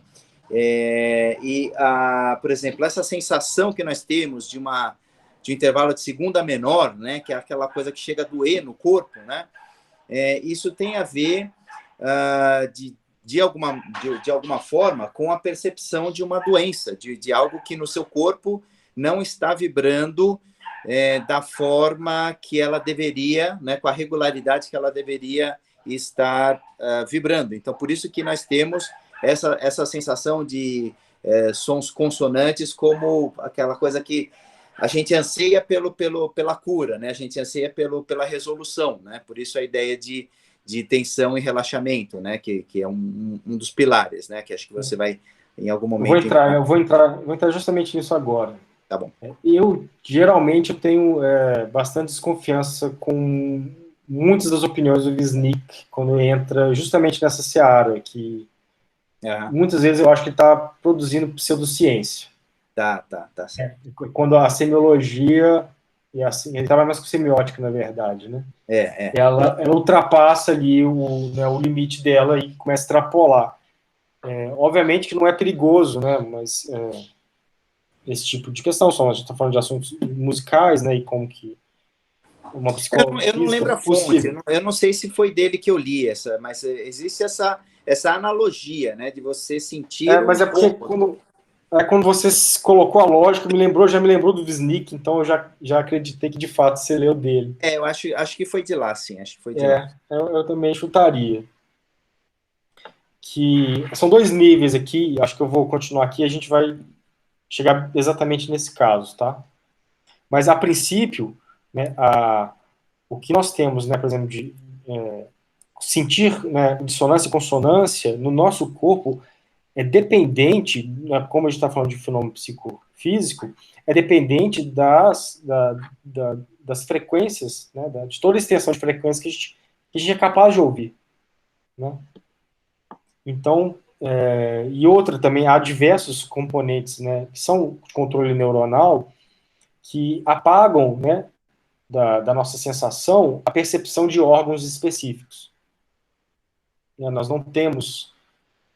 Por exemplo, essa sensação que nós temos de um intervalo de segunda menor, né? Que é aquela coisa que chega a doer no corpo, né? Isso tem a ver de alguma forma com a percepção de uma doença, de algo que no seu corpo não está vibrando da forma que ela deveria, né, com a regularidade que ela deveria estar vibrando. Então, por isso que nós temos essa sensação de sons consonantes como aquela coisa que a gente anseia pela cura, né? A gente anseia pela resolução, né? Por isso a ideia de tensão e relaxamento, né? Que é um dos pilares, né? Que acho que você vai, em algum momento... Eu vou entrar justamente nisso agora. Tá bom. Geralmente, eu tenho bastante desconfiança com muitas das opiniões do Wisnik, quando entra justamente nessa seara, que muitas vezes eu acho que está produzindo pseudociência. Tá certo. Quando a semiologia, e assim, ele trabalha mais com semiótica, na verdade, né? Ela ultrapassa ali o limite dela e começa a extrapolar. Obviamente que não é perigoso, né? Mas... esse tipo de questão, a gente está falando de assuntos musicais, né, e como que uma psicóloga... Eu não lembro a fonte, eu não sei se foi dele que eu li mas existe essa analogia, né, de você sentir... mas é porque quando você colocou a lógica, já me lembrou do Wisnik, então eu já acreditei que de fato você leu dele. Eu acho que foi de lá, sim, acho que foi de lá. Eu também chutaria. Que são dois níveis aqui, acho que eu vou continuar aqui, a gente vai chegar exatamente nesse caso, tá? Mas, a princípio, né, o que nós temos, né, por exemplo, de sentir, né, dissonância e consonância no nosso corpo é dependente, né, como a gente está falando de fenômeno psicofísico, é dependente das frequências, né, de toda a extensão de frequências que a gente é capaz de ouvir. Né? Então, E outra também, há diversos componentes, né, que são de controle neuronal, que apagam, né, da nossa sensação a percepção de órgãos específicos. Nós não temos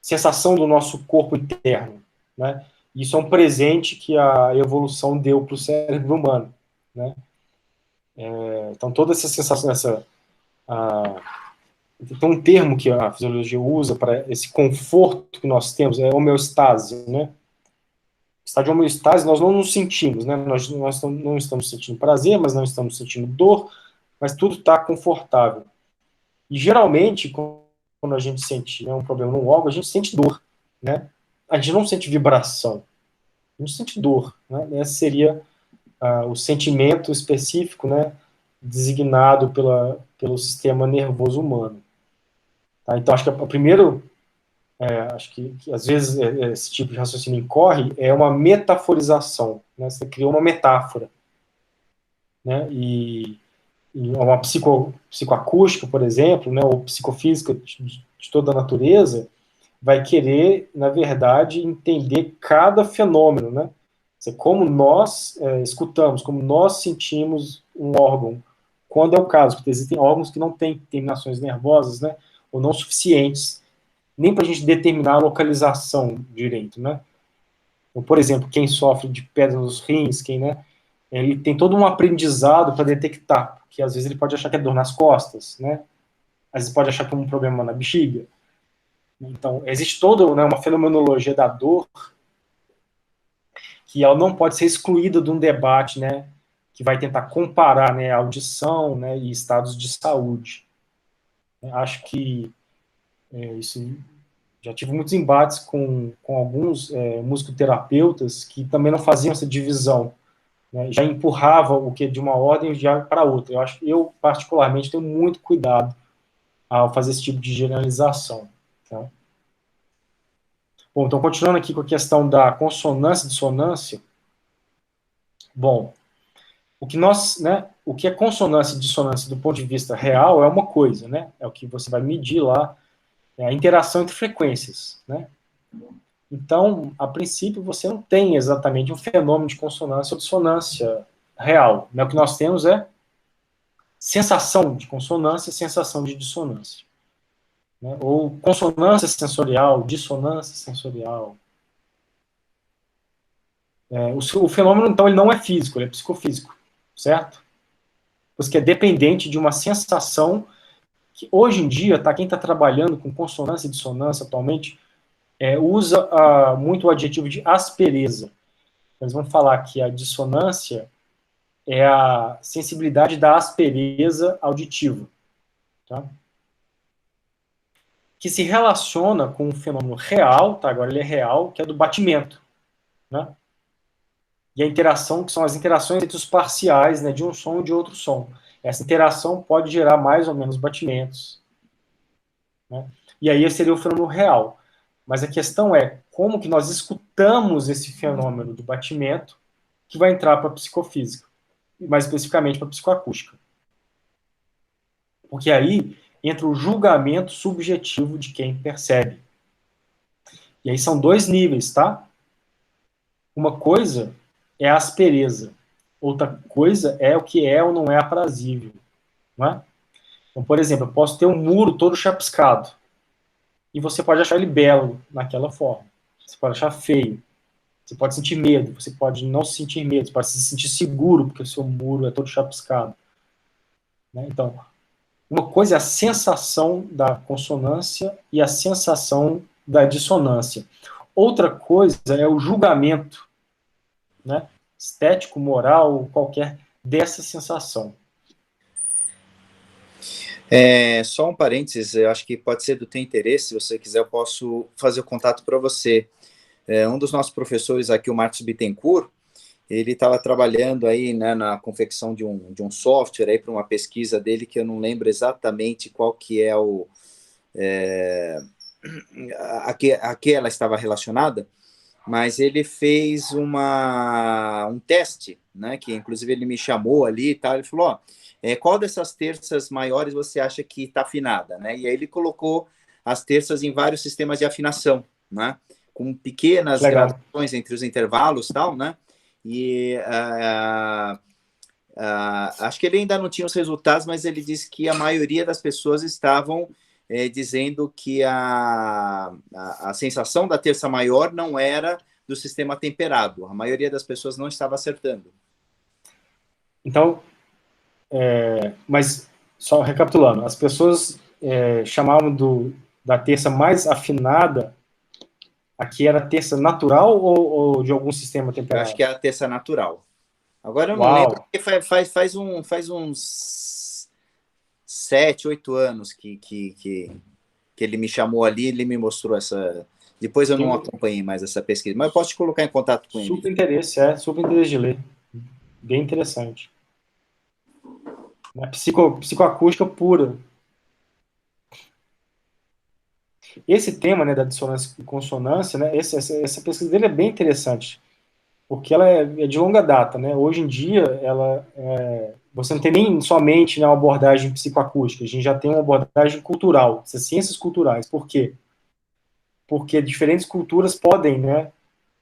sensação do nosso corpo interno, né? Isso é um presente que a evolução deu para o cérebro humano, né? Então, toda essa sensação, tem um termo que a fisiologia usa para esse conforto que nós temos, é homeostase, né? Estado de homeostase, nós não nos sentimos, né? Nós não estamos sentindo prazer, mas não estamos sentindo dor, mas tudo está confortável. E, geralmente, quando a gente sente, né, um problema no órgão, a gente sente dor, né? A gente não sente vibração, a gente sente dor, né? Esse seria o sentimento específico, né, designado pelo sistema nervoso humano. Tá? Então, acho que o primeiro, acho que às vezes esse tipo de raciocínio incorre, é uma metaforização, né? Você criou uma metáfora, né? E uma psicoacústica, por exemplo, né, ou psicofísica de toda a natureza, vai querer, na verdade, entender cada fenômeno, né? Como nós escutamos, como nós sentimos um órgão, quando é o caso, porque existem órgãos que não têm terminações nervosas, né, ou não suficientes, nem para a gente determinar a localização direito, né? Ou, por exemplo, quem sofre de pedra nos rins, né, ele tem todo um aprendizado para detectar, porque às vezes ele pode achar que é dor nas costas, né? Às vezes pode achar que é um problema na bexiga. Então, existe toda, né, uma fenomenologia da dor que ela não pode ser excluída de um debate, né, que vai tentar comparar, né, audição, né, e estados de saúde. Acho que isso, já tive muitos embates com alguns musicoterapeutas que também não faziam essa divisão, né, já empurrava o que de uma ordem já para outra. Eu particularmente tenho muito cuidado ao fazer esse tipo de generalização. Tá? Bom, então continuando aqui com a questão da consonância e dissonância. Bom, o que é consonância e dissonância do ponto de vista real é uma coisa, né? É o que você vai medir lá, é a interação entre frequências, né? Então, a princípio, você não tem exatamente um fenômeno de consonância ou dissonância real, né? O que nós temos é sensação de consonância, sensação de dissonância, né? Ou consonância sensorial, dissonância sensorial. O fenômeno, então, ele não é físico, ele é psicofísico, certo? Pois que é dependente de uma sensação que, hoje em dia, quem está trabalhando com consonância e dissonância atualmente, usa muito o adjetivo de aspereza. Eles vão falar que a dissonância é a sensibilidade da aspereza auditiva, tá? Que se relaciona com um fenômeno real, tá? Agora ele é real, que é do batimento, né? E a interação, que são as interações entre os parciais, né, de um som e de outro som. Essa interação pode gerar mais ou menos batimentos, né? E aí seria o fenômeno real. Mas a questão é como que nós escutamos esse fenômeno do batimento que vai entrar para a psicofísica, mais especificamente para a psicoacústica. Porque aí entra o julgamento subjetivo de quem percebe. E aí são dois níveis, tá? Uma coisa é a aspereza, outra coisa é o que é ou não é aprazível, não é? Então, por exemplo, eu posso ter um muro todo chapiscado e você pode achar ele belo naquela forma. Você pode achar feio. Você pode sentir medo, você pode não sentir medo, você pode se sentir seguro porque o seu muro é todo chapiscado. Né? Então, uma coisa é a sensação da consonância e a sensação da dissonância. Outra coisa é o julgamento, né, estético, moral, qualquer, dessa sensação. Só um parênteses, eu acho que pode ser do teu interesse, se você quiser eu posso fazer o contato para você. Um dos nossos professores aqui, o Marcos Bittencourt, ele estava trabalhando aí, né, na confecção de um software aí para uma pesquisa dele, que eu não lembro exatamente qual que é a que ela estava relacionada, mas ele fez um teste, né, que inclusive ele me chamou ali e tal, ele falou, qual dessas terças maiores você acha que está afinada, né? E aí ele colocou as terças em vários sistemas de afinação, né? Com pequenas Legal. gradações entre os intervalos, tal, né? E acho que ele ainda não tinha os resultados, mas ele disse que a maioria das pessoas estavam dizendo que a sensação da terça maior não era do sistema temperado. A maioria das pessoas não estava acertando. Então, mas só recapitulando, as pessoas chamavam da terça mais afinada, aqui era terça natural ou de algum sistema Eu acho temperado? que é a terça natural. Agora eu não lembro, Uau! porque faz uns 7, 8 anos que ele me chamou ali, ele me mostrou essa. Depois eu não acompanhei mais essa pesquisa, mas eu posso te colocar em contato com ele. Super interesse de ler. Bem interessante. Psicoacústica pura. Esse tema, né, da dissonância e consonância, né, essa pesquisa dele é bem interessante, porque ela é de longa data, né? Hoje em dia, você não tem nem somente, né, uma abordagem psicoacústica, a gente já tem uma abordagem cultural, essas ciências culturais. Por quê? Porque diferentes culturas podem, né,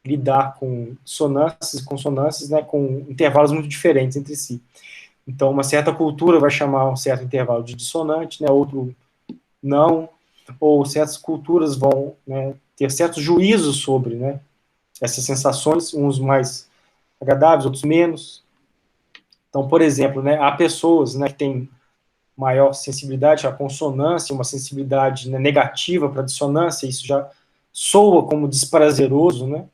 lidar com dissonâncias e consonâncias, né, com intervalos muito diferentes entre si. Então, uma certa cultura vai chamar um certo intervalo de dissonante, né, outro não, ou certas culturas vão, né, ter certos juízos sobre, né, essas sensações, uns mais agradáveis, outros menos. Então, por exemplo, né, há pessoas, né, que têm maior sensibilidade à consonância, uma sensibilidade, né, negativa para a dissonância, isso já soa como desprazeroso, né?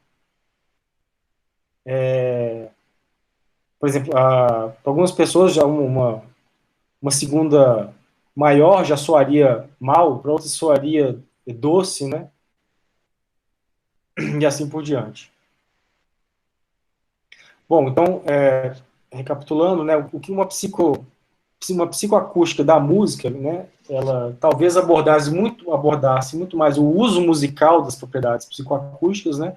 Por exemplo, para algumas pessoas já uma segunda maior já soaria mal, para outras soaria doce, né? E assim por diante. Bom, então, recapitulando, né, o que uma psicoacústica da música, né, ela talvez abordasse muito mais o uso musical das propriedades psicoacústicas, né,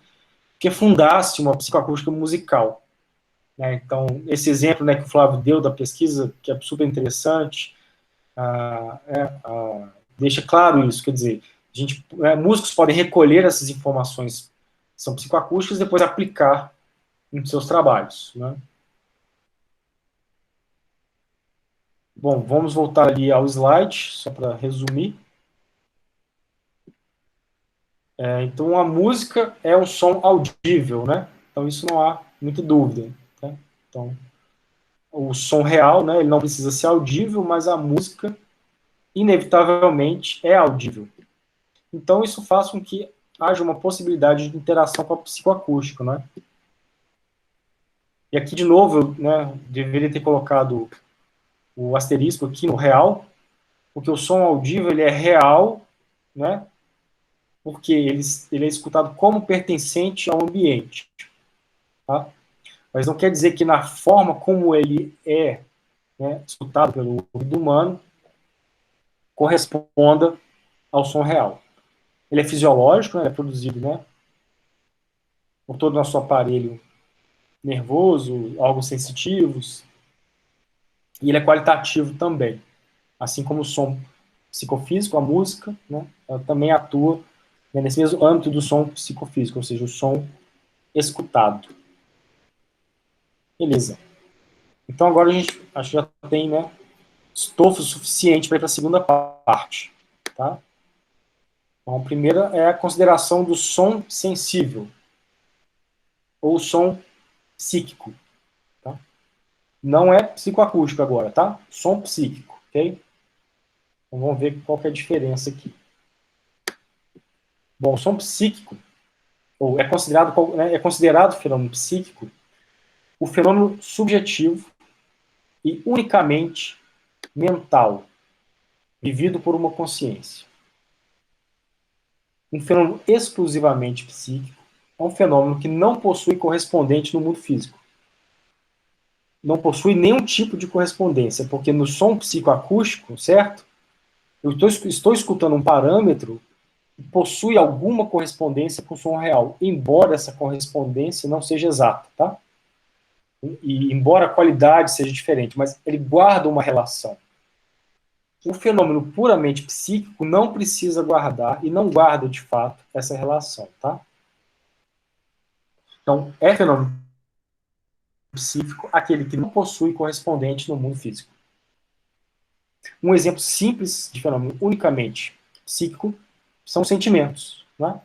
que fundasse uma psicoacústica musical. Né? Então, esse exemplo, né, que o Flávio deu da pesquisa, que é super interessante, deixa claro isso, quer dizer, músicos podem recolher essas informações que são psicoacústicas e depois aplicar em seus trabalhos. Né? Bom, vamos voltar ali ao slide, só para resumir. Então, a música é um som audível, né? Então, isso não há muita dúvida. Né? Então, o som real, né, ele não precisa ser audível, mas a música, inevitavelmente, é audível. Então, isso faz com que haja uma possibilidade de interação com a psicoacústica, né? E aqui, de novo, eu, né, deveria ter colocado o asterisco aqui no real, porque o som audível ele é real, né? Porque ele é escutado como pertencente ao ambiente, tá? Mas não quer dizer que na forma como ele é, né, escutado pelo ouvido humano corresponda ao som real. Ele é fisiológico, né, é produzido, né, por todo o nosso aparelho nervoso, órgãos sensitivos, e ele é qualitativo também. Assim como o som psicofísico, a música, né, ela também atua, né, nesse mesmo âmbito do som psicofísico, ou seja, o som escutado. Beleza. Então agora a gente acho que já tem, né, estofo suficiente para ir para a segunda parte. Tá? Então, a primeira é a consideração do som sensível, ou som psíquico. Tá? Não é psicoacústico agora, tá? Som psíquico, ok? Então vamos ver qual que é a diferença aqui. Bom, o som psíquico, ou é considerado fenômeno psíquico o fenômeno subjetivo e unicamente mental, vivido por uma consciência. Um fenômeno exclusivamente psíquico é um fenômeno que não possui correspondente no mundo físico. Não possui nenhum tipo de correspondência, porque no som psicoacústico, certo? Eu estou escutando um parâmetro que possui alguma correspondência com o som real, embora essa correspondência não seja exata, tá? E embora a qualidade seja diferente, mas ele guarda uma relação. O fenômeno puramente psíquico não precisa guardar, e não guarda, de fato, essa relação, tá? Então, é fenômeno psíquico aquele que não possui correspondente no mundo físico. Um exemplo simples de fenômeno unicamente psíquico são sentimentos, né?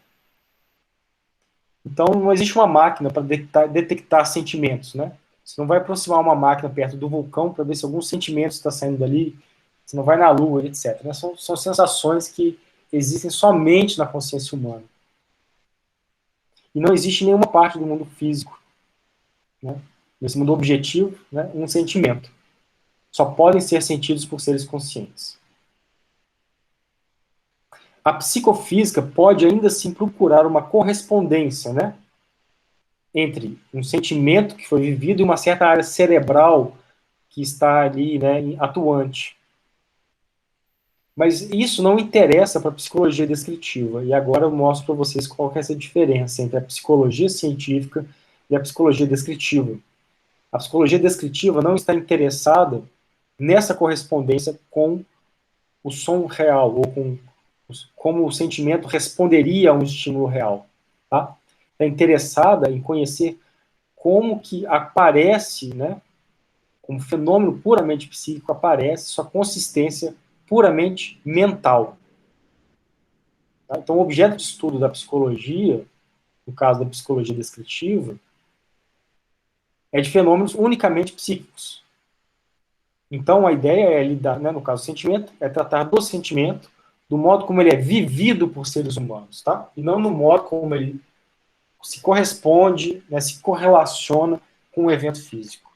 Então, não existe uma máquina para detectar sentimentos, né? Você não vai aproximar uma máquina perto do vulcão para ver se algum sentimento está saindo dali. Você não vai na Lua, etc. Né? São sensações que existem somente na consciência humana. E não existe nenhuma parte do mundo físico, né? Nesse mundo objetivo, né? Um sentimento. Só podem ser sentidos por seres conscientes. A psicofísica pode ainda assim procurar uma correspondência, né? Entre um sentimento que foi vivido e uma certa área cerebral que está ali, né, atuante. Mas isso não interessa para a psicologia descritiva. E agora eu mostro para vocês qual que é essa diferença entre a psicologia científica e a psicologia descritiva. A psicologia descritiva não está interessada nessa correspondência com o som real, ou com como o sentimento responderia a um estímulo real. Tá? Está interessada em conhecer como que aparece, né, como fenômeno puramente psíquico aparece, sua consistência puramente mental. Tá? Então, o objeto de estudo da psicologia, no caso da psicologia descritiva, é de fenômenos unicamente psíquicos. Então, a ideia é lidar, né, no caso do sentimento, é tratar do sentimento do modo como ele é vivido por seres humanos, tá? E não no modo como ele se corresponde, né, se correlaciona com o evento físico.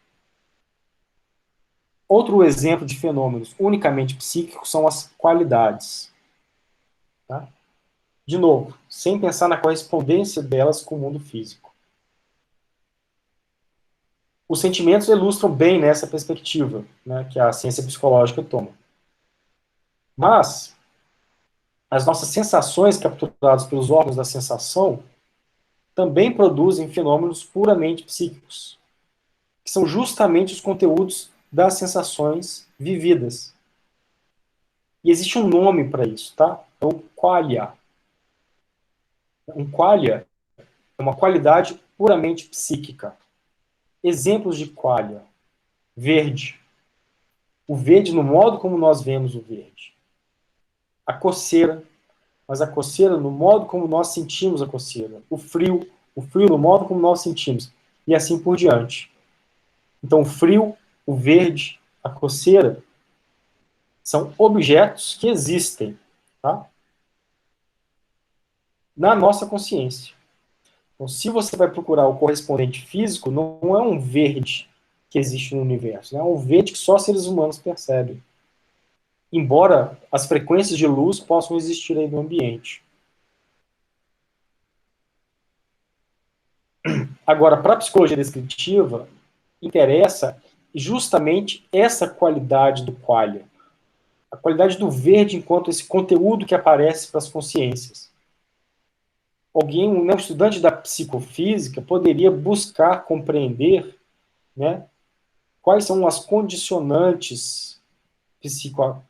Outro exemplo de fenômenos unicamente psíquicos são as qualidades. Tá? De novo, sem pensar na correspondência delas com o mundo físico. Os sentimentos ilustram bem nessa perspectiva, né, que a ciência psicológica toma. Mas as nossas sensações capturadas pelos órgãos da sensação também produzem fenômenos puramente psíquicos, que são justamente os conteúdos das sensações vividas. E existe um nome para isso, tá? É o qualia. Um qualia é uma qualidade puramente psíquica. Exemplos de qualia. Verde. O verde no modo como nós vemos o verde. A coceira, mas a coceira no modo como nós sentimos a coceira. O frio no modo como nós sentimos. E assim por diante. Então, o frio, o verde, a coceira são objetos que existem, tá? Na nossa consciência. Então, se você vai procurar o correspondente físico, não é um verde que existe no universo, né? É um verde que só seres humanos percebem. Embora as frequências de luz possam existir aí no ambiente. Agora, para a psicologia descritiva, interessa justamente essa qualidade do qualia. A qualidade do verde enquanto esse conteúdo que aparece para as consciências. Alguém, um estudante da psicofísica, poderia buscar compreender, né, quais são as condicionantes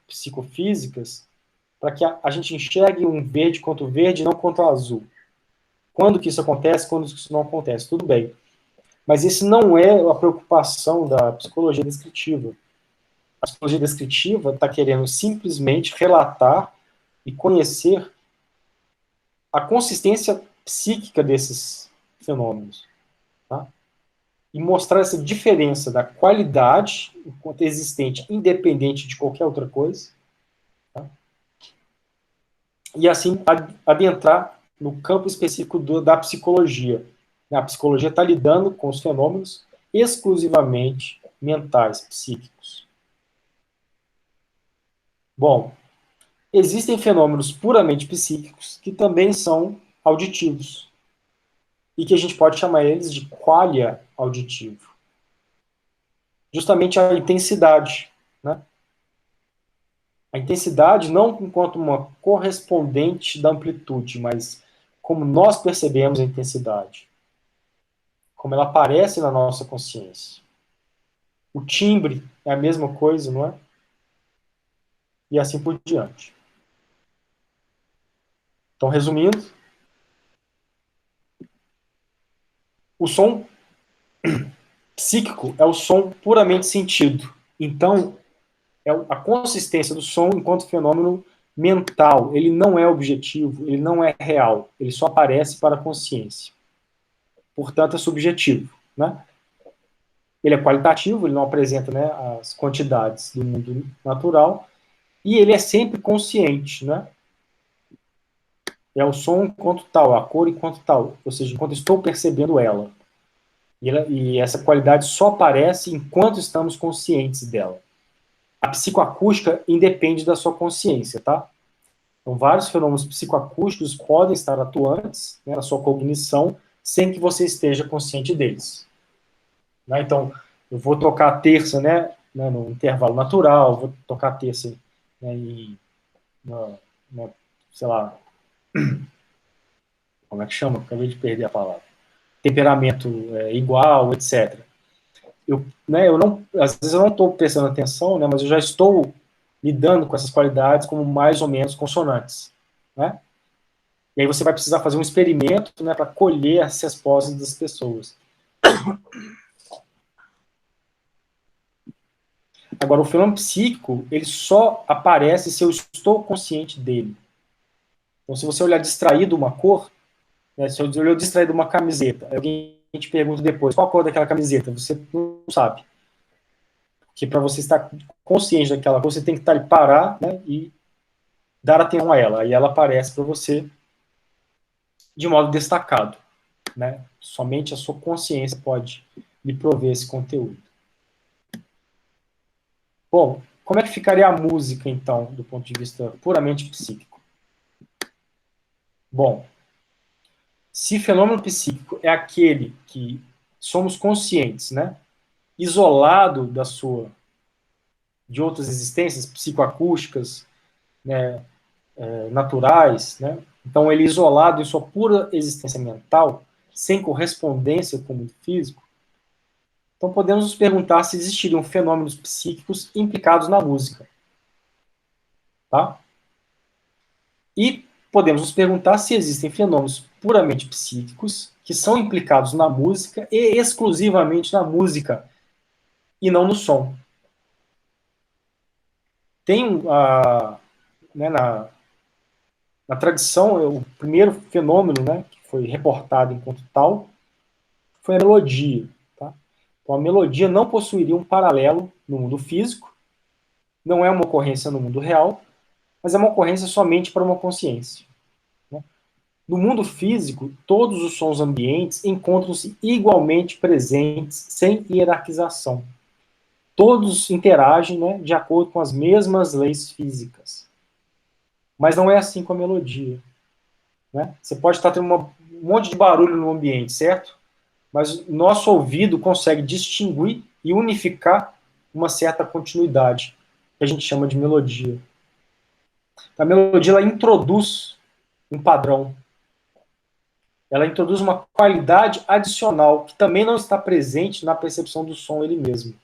psicofísicas para que a gente enxergue um verde contra o verde e não contra o azul. Quando que isso acontece, quando que isso não acontece, tudo bem. Mas esse não é a preocupação da psicologia descritiva. A psicologia descritiva está querendo simplesmente relatar e conhecer a consistência psíquica desses fenômenos. Tá? E mostrar essa diferença da qualidade, enquanto existente, independente de qualquer outra coisa, tá? E assim adentrar no campo específico da psicologia. A psicologia está lidando com os fenômenos exclusivamente mentais, psíquicos. Bom, existem fenômenos puramente psíquicos que também são auditivos e que a gente pode chamar eles de qualia auditivo. Justamente a intensidade, né? A intensidade não enquanto uma correspondente da amplitude, mas como nós percebemos a intensidade, como ela aparece na nossa consciência. O timbre é a mesma coisa, não é? e assim por diante. Então, resumindo, o som psíquico é o som puramente sentido. Então, é a consistência do som enquanto fenômeno mental. Ele não é objetivo, ele não é real, ele só aparece para a consciência. Portanto, é subjetivo, né? Ele é qualitativo, ele não apresenta, né, as quantidades do mundo natural, e ele é sempre consciente, né? É o som enquanto tal, a cor enquanto tal, ou seja, enquanto estou percebendo ela. E essa qualidade só aparece enquanto estamos conscientes dela. A psicoacústica independe da sua consciência, tá? Então, vários fenômenos psicoacústicos podem estar atuantes, né, na sua cognição sem que você esteja consciente deles. Né? Então, eu vou tocar a terça, né, no intervalo natural, vou tocar a terça, né, sei lá, como é que chama? Acabei de perder a palavra. Temperamento igual, etc. Eu não, às vezes eu não estou prestando atenção, né, mas eu já estou lidando com essas qualidades como mais ou menos consonantes, né? E aí você vai precisar fazer um experimento, né, para colher as respostas das pessoas. Agora, o fenômeno psíquico, ele só aparece se eu estou consciente dele. Então, se você olhar distraído uma cor, né, se eu olhar distraído uma camiseta, alguém te pergunta depois, qual a cor daquela camiseta? Você não sabe. Porque para você estar consciente daquela cor, você tem que estar ali, parar, né, e dar atenção a ela. Aí ela aparece para você de modo destacado. Né? Somente a sua consciência pode lhe prover esse conteúdo. Bom, como é que ficaria a música, então, do ponto de vista puramente psíquico? Bom, se fenômeno psíquico é aquele que somos conscientes, né, isolado de outras existências psicoacústicas, né, naturais, né, então ele isolado em sua pura existência mental, sem correspondência com o mundo físico, então podemos nos perguntar se existiriam fenômenos psíquicos implicados na música. Tá? E podemos nos perguntar se existem fenômenos puramente psíquicos que são implicados na música e exclusivamente na música e não no som. Tem né, na tradição, o primeiro fenômeno, né, que foi reportado enquanto tal foi a melodia. Tá? Então a melodia não possuiria um paralelo no mundo físico, não é uma ocorrência no mundo real, mas é uma ocorrência somente para uma consciência. No mundo físico, todos os sons ambientes encontram-se igualmente presentes, sem hierarquização. Todos interagem, né, de acordo com as mesmas leis físicas. Mas não é assim com a melodia. Né? Você pode estar tendo um monte de barulho no ambiente, certo? Mas nosso ouvido consegue distinguir e unificar uma certa continuidade, que a gente chama de melodia. A melodia ela introduz um padrão. Ela introduz uma qualidade adicional que também não está presente na percepção do som ele mesmo.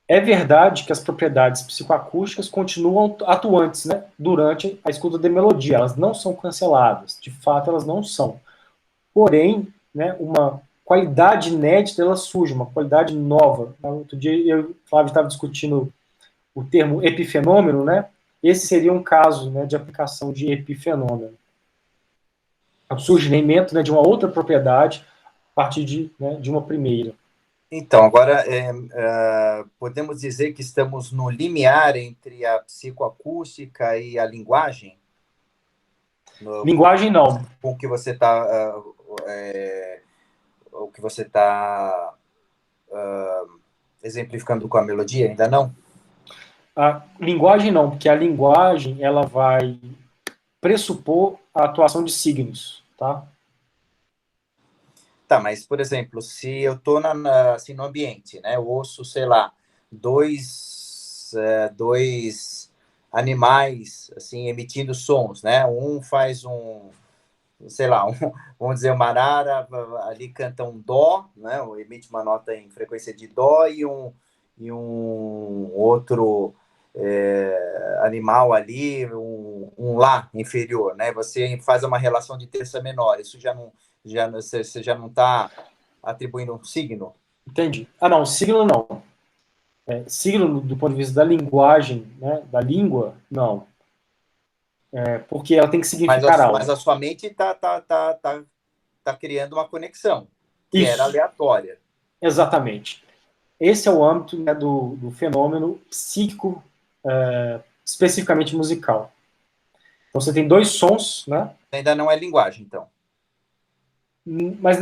É verdade que as propriedades psicoacústicas continuam atuantes, né, durante a escuta de melodia. Elas não são canceladas. De fato, elas não são. Porém, né, uma qualidade inédita ela surge, uma qualidade nova. Outro dia eu e o Flávio estava discutindo o termo epifenômeno, né? Esse seria um caso, né, de aplicação de epifenômeno. O surgimento, né, de uma outra propriedade a partir de uma primeira. Então, agora podemos dizer que estamos no limiar entre a psicoacústica e a linguagem? Linguagem não. Com o que você está o que você está exemplificando com a melodia, ainda não? A linguagem não, porque a linguagem ela vai pressupor a atuação de signos, tá? Tá, mas, por exemplo, se eu estou assim, no ambiente, né, eu ouço, sei lá, dois animais, assim, emitindo sons, né? Um faz sei lá, vamos dizer, uma arara ali canta um dó, né? Emite uma nota em frequência de dó e um outro animal ali, um Lá inferior, né? Você faz uma relação de terça menor, isso você já não está atribuindo um signo? Entendi. Ah, não, signo não. Signo, do ponto de vista da linguagem, né, da língua, não. Porque ela tem que significar Mas algo. a sua mente tá criando uma conexão, que era Isso, aleatória. exatamente. Esse é o âmbito, né, do fenômeno psíquico, especificamente musical. Então você tem dois sons, né? Ainda não é linguagem, então. Mas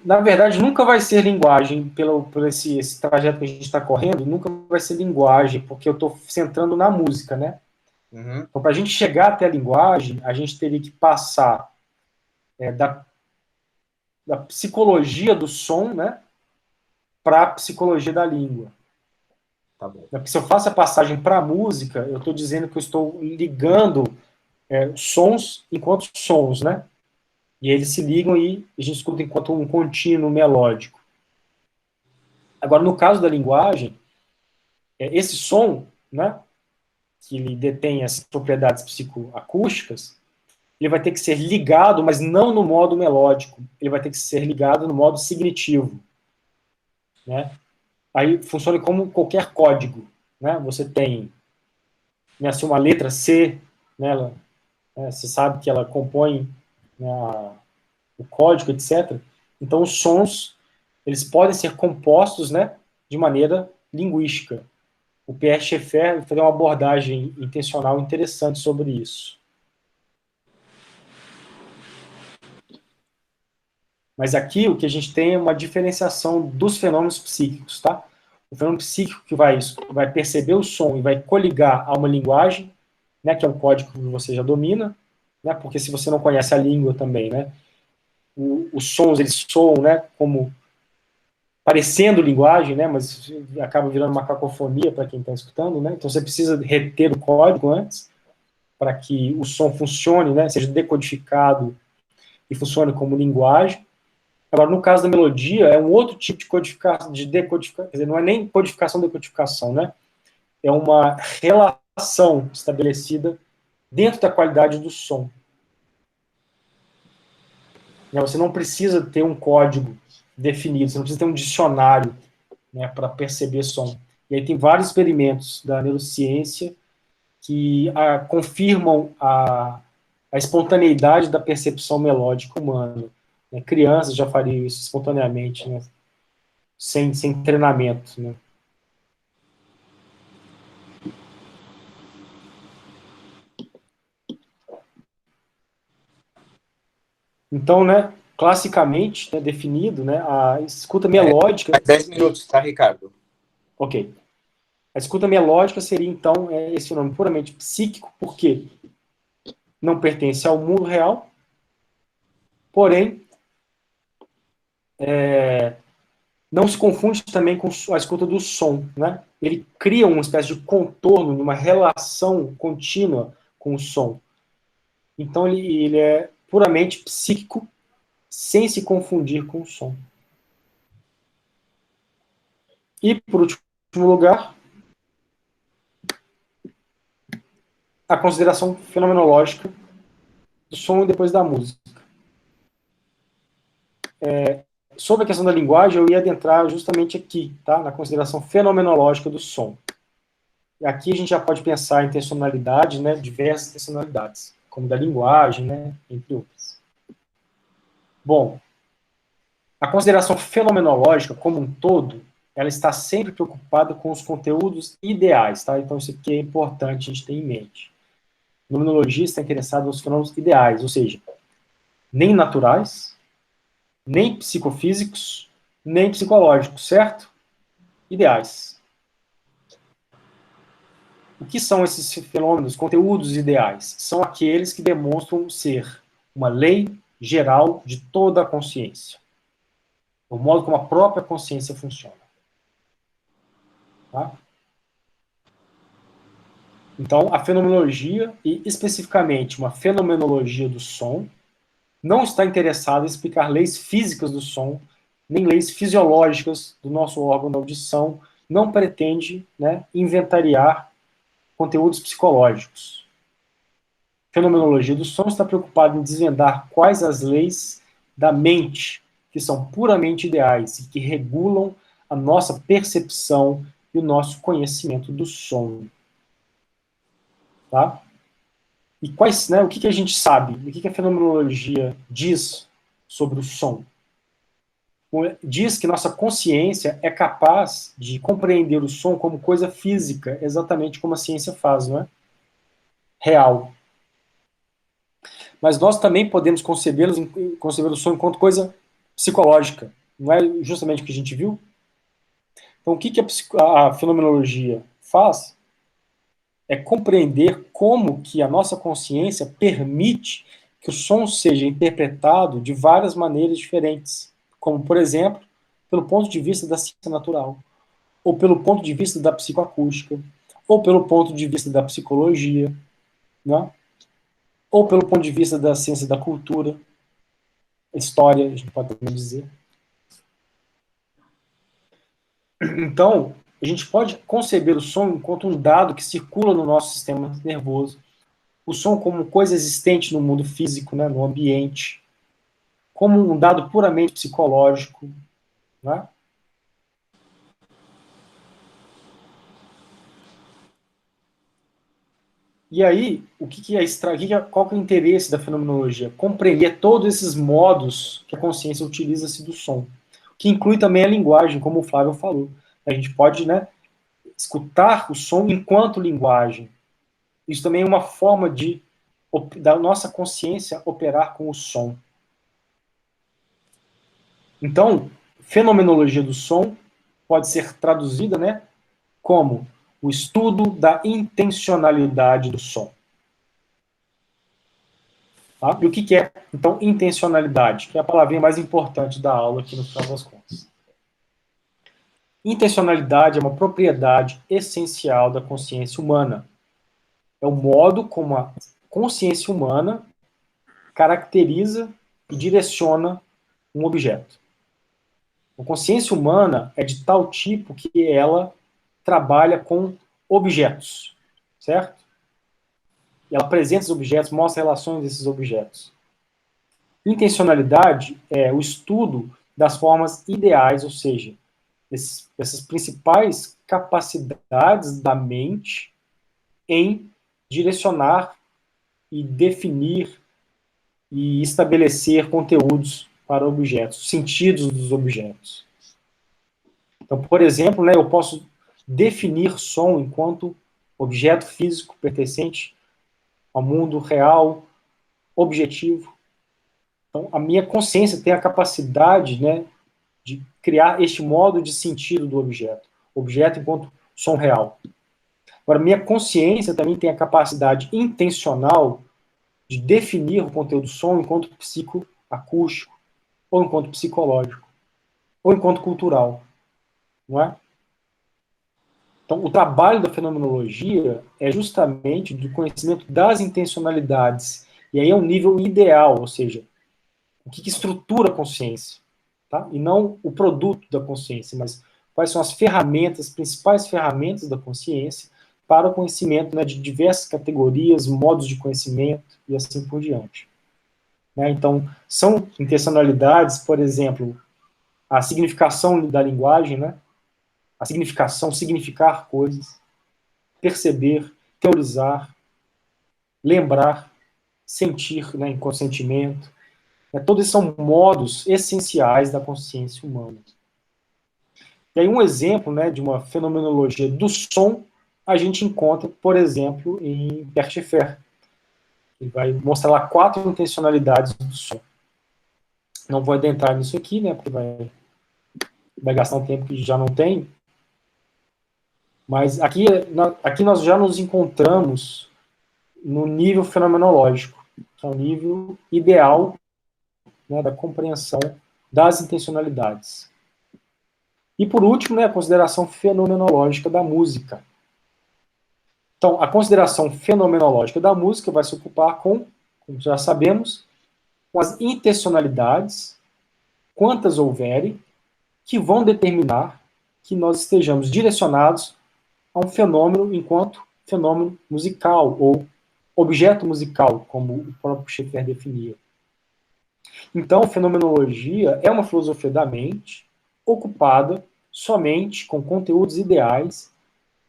na verdade nunca vai ser linguagem por esse trajeto que a gente está correndo, nunca vai ser linguagem, porque eu estou centrando na música, né? Uhum. Então, para a gente chegar até a linguagem, a gente teria que passar da psicologia do som, né, para a psicologia da língua. Tá bom. Se eu faço a passagem para a música, eu estou dizendo que eu estou ligando sons enquanto sons, né? E eles se ligam e a gente escuta enquanto um contínuo melódico. Agora, no caso da linguagem, esse som, né, que ele detém as propriedades psicoacústicas, ele vai ter que ser ligado, mas não no modo melódico. Ele vai ter que ser ligado no modo signitivo, né? Aí funciona como qualquer código, né? Você tem, né, assim, uma letra C, né, você sabe que ela compõe, né, o código, etc. Então, os sons, eles podem ser compostos, né, de maneira linguística. O Pierre Schaeffer fez uma abordagem intencional interessante sobre isso. Mas aqui o que a gente tem é uma diferenciação dos fenômenos psíquicos, tá? O fenômeno psíquico que vai perceber o som e vai coligar a uma linguagem, né, que é um código que você já domina, né, porque se você não conhece a língua também, né, os sons eles soam, né, como parecendo linguagem, né, mas acaba virando uma cacofonia para quem está escutando, né, então você precisa reter o código antes para que o som funcione, né, seja decodificado e funcione como linguagem. Agora, no caso da melodia, é um outro tipo de decodificação, quer dizer, não é nem codificação, né? É uma relação estabelecida dentro da qualidade do som. Você não precisa ter um código definido, você não precisa ter um dicionário, né, para perceber som. E aí tem vários experimentos da neurociência que confirmam a espontaneidade da percepção melódica humana. Crianças já fariam isso espontaneamente, né? Sem treinamento, né? Então, né, classicamente, né, definido, né, a escuta melódica... 10 minutos, tá, Ricardo? Ok. A escuta melódica seria, então, esse fenômeno puramente psíquico, porque não pertence ao mundo real, porém, não se confunde também com a escuta do som, né? Ele cria uma espécie de contorno, uma relação contínua com o som. Então, ele é puramente psíquico, sem se confundir com o som. E, por último lugar, a consideração fenomenológica do som e depois da música. Sobre a questão da linguagem, eu ia adentrar justamente aqui, tá? Na consideração fenomenológica do som. E aqui a gente já pode pensar em intencionalidade, né? Diversas intencionalidades, como da linguagem, né? Entre outras. Bom, a consideração fenomenológica como um todo, ela está sempre preocupada com os conteúdos ideais, tá? Então isso aqui é importante a gente ter em mente. A fenomenologia está interessada nos fenômenos ideais, ou seja, nem naturais, nem psicofísicos, nem psicológicos, certo? Ideais. O que são esses fenômenos, conteúdos ideais? São aqueles que demonstram ser uma lei geral de toda a consciência. O modo como a própria consciência funciona. Tá? Então, a fenomenologia, e especificamente uma fenomenologia do som, não está interessada em explicar leis físicas do som, nem leis fisiológicas do nosso órgão da audição, não pretende, né, inventariar conteúdos psicológicos. A fenomenologia do som está preocupada em desvendar quais as leis da mente que são puramente ideais e que regulam a nossa percepção e o nosso conhecimento do som. Tá? E quais, né, o que a gente sabe? O que a fenomenologia diz sobre o som? Diz que nossa consciência é capaz de compreender o som como coisa física, exatamente como a ciência faz, não é? Real. Mas nós também podemos conceber o som enquanto coisa psicológica. Não é justamente o que a gente viu? Então, o que a fenomenologia faz é compreender como que a nossa consciência permite que o som seja interpretado de várias maneiras diferentes, como, por exemplo, pelo ponto de vista da ciência natural, ou pelo ponto de vista da psicoacústica, ou pelo ponto de vista da psicologia, né? Ou pelo ponto de vista da ciência da cultura, história, a gente pode também dizer. Então, a gente pode conceber o som enquanto um dado que circula no nosso sistema nervoso, o som como coisa existente no mundo físico, né, no ambiente, como um dado puramente psicológico, né? E aí, qual que é o interesse da fenomenologia? Compreender todos esses modos que a consciência utiliza-se do som, que inclui também a linguagem, como o Flávio falou. A gente pode, né, escutar o som enquanto linguagem. Isso também é uma forma da nossa consciência operar com o som. Então, fenomenologia do som pode ser traduzida, né, como o estudo da intencionalidade do som. Tá? E o que é, então, intencionalidade? Que é a palavrinha mais importante da aula aqui no final das contas. Intencionalidade é uma propriedade essencial da consciência humana. É o modo como a consciência humana caracteriza e direciona um objeto. A consciência humana é de tal tipo que ela trabalha com objetos, certo? E ela apresenta os objetos, mostra relações desses objetos. Intencionalidade é o estudo das formas ideais, ou seja, essas principais capacidades da mente em direcionar e definir e estabelecer conteúdos para objetos, sentidos dos objetos. Então, por exemplo, né, eu posso definir som enquanto objeto físico pertencente ao mundo real, objetivo. Então, a minha consciência tem a capacidade, né, de criar este modo de sentido do objeto enquanto som real. Agora, minha consciência também tem a capacidade intencional de definir o conteúdo do som enquanto psicoacústico, ou enquanto psicológico, ou enquanto cultural, não é? Então, o trabalho da fenomenologia é justamente do conhecimento das intencionalidades. E aí é um nível ideal, ou seja, o que estrutura a consciência. Tá? E não o produto da consciência, mas quais são as ferramentas, principais ferramentas da consciência para o conhecimento, né, de diversas categorias, modos de conhecimento e assim por diante. Né? Então, são intencionalidades, por exemplo, a significação da linguagem, né? A significação, significar coisas, perceber, teorizar, lembrar, sentir, né, enquanto sentimento. Todos são modos essenciais da consciência humana. E aí um exemplo, né, de uma fenomenologia do som, a gente encontra, por exemplo, em Pierre Schaeffer. Ele vai mostrar lá 4 intencionalidades do som. Não vou adentrar nisso aqui, né, porque vai gastar um tempo que já não tem. Mas aqui nós já nos encontramos no nível fenomenológico, que é o nível ideal, né, da compreensão das intencionalidades. E por último, né, a consideração fenomenológica da música. Então, a consideração fenomenológica da música vai se ocupar com, como já sabemos, com as intencionalidades, quantas houverem, que vão determinar que nós estejamos direcionados a um fenômeno enquanto fenômeno musical, ou objeto musical, como o próprio Schaeffer definia. Então, fenomenologia é uma filosofia da mente ocupada somente com conteúdos ideais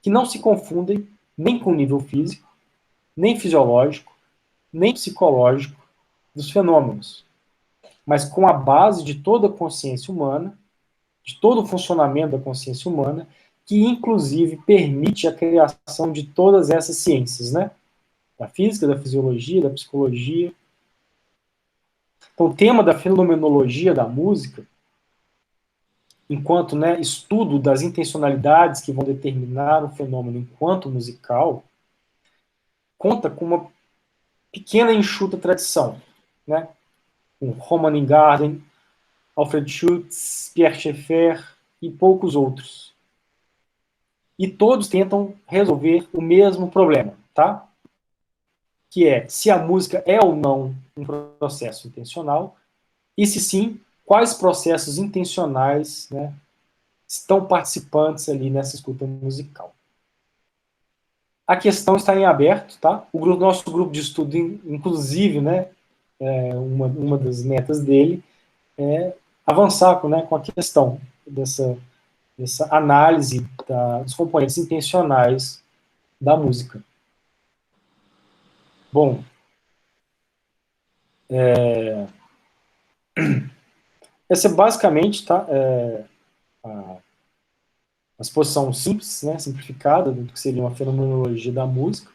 que não se confundem nem com o nível físico, nem fisiológico, nem psicológico dos fenômenos, mas com a base de toda a consciência humana, de todo o funcionamento da consciência humana, que inclusive permite a criação de todas essas ciências, né? Da física, da fisiologia, da psicologia. Então, o tema da fenomenologia da música, enquanto, né, estudo das intencionalidades que vão determinar o fenômeno enquanto musical, conta com uma pequena e enxuta tradição, né? Com Roman Ingarden, Alfred Schutz, Pierre Schaeffer e poucos outros. E todos tentam resolver o mesmo problema, tá? Que é se a música é ou não um processo intencional, e se sim, quais processos intencionais, né, estão participantes ali nessa escuta musical. A questão está em aberto, tá? Nosso grupo de estudo, inclusive, né, uma das metas dele é avançar com a questão dessa análise dos componentes intencionais da música. Bom, essa é basicamente, tá, a exposição simples, né, simplificada do que seria uma fenomenologia da música.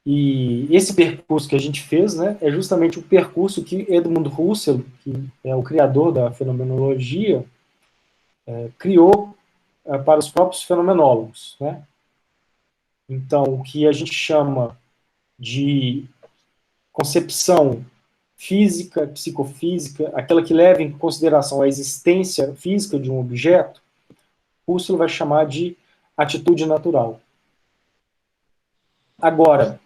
E esse percurso que a gente fez, né, é justamente o percurso que Edmund Husserl, que é o criador da fenomenologia, criou para os próprios fenomenólogos, né? Então, o que a gente chama de concepção física, psicofísica, aquela que leva em consideração a existência física de um objeto, Husserl vai chamar de atitude natural. Agora,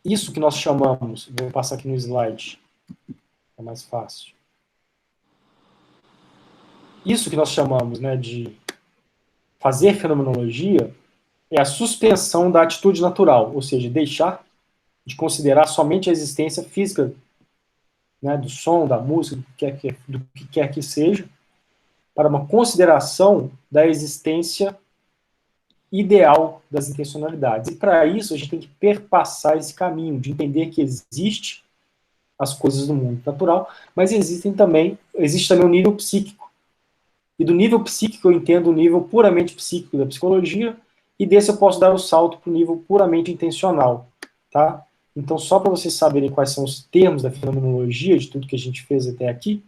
isso que nós chamamos, vou passar aqui no slide, é mais fácil. Isso que nós chamamos, né, de fazer fenomenologia é a suspensão da atitude natural, ou seja, deixar de considerar somente a existência física, né, do som, da música, do que quer que seja, para uma consideração da existência ideal das intencionalidades. E para isso a gente tem que perpassar esse caminho de entender que existe as coisas do mundo natural, mas existe também o nível psíquico. E do nível psíquico eu entendo o nível puramente psíquico da psicologia, e desse eu posso dar o salto para o nível puramente intencional, tá? Então, só para vocês saberem quais são os termos da fenomenologia, de tudo que a gente fez até aqui,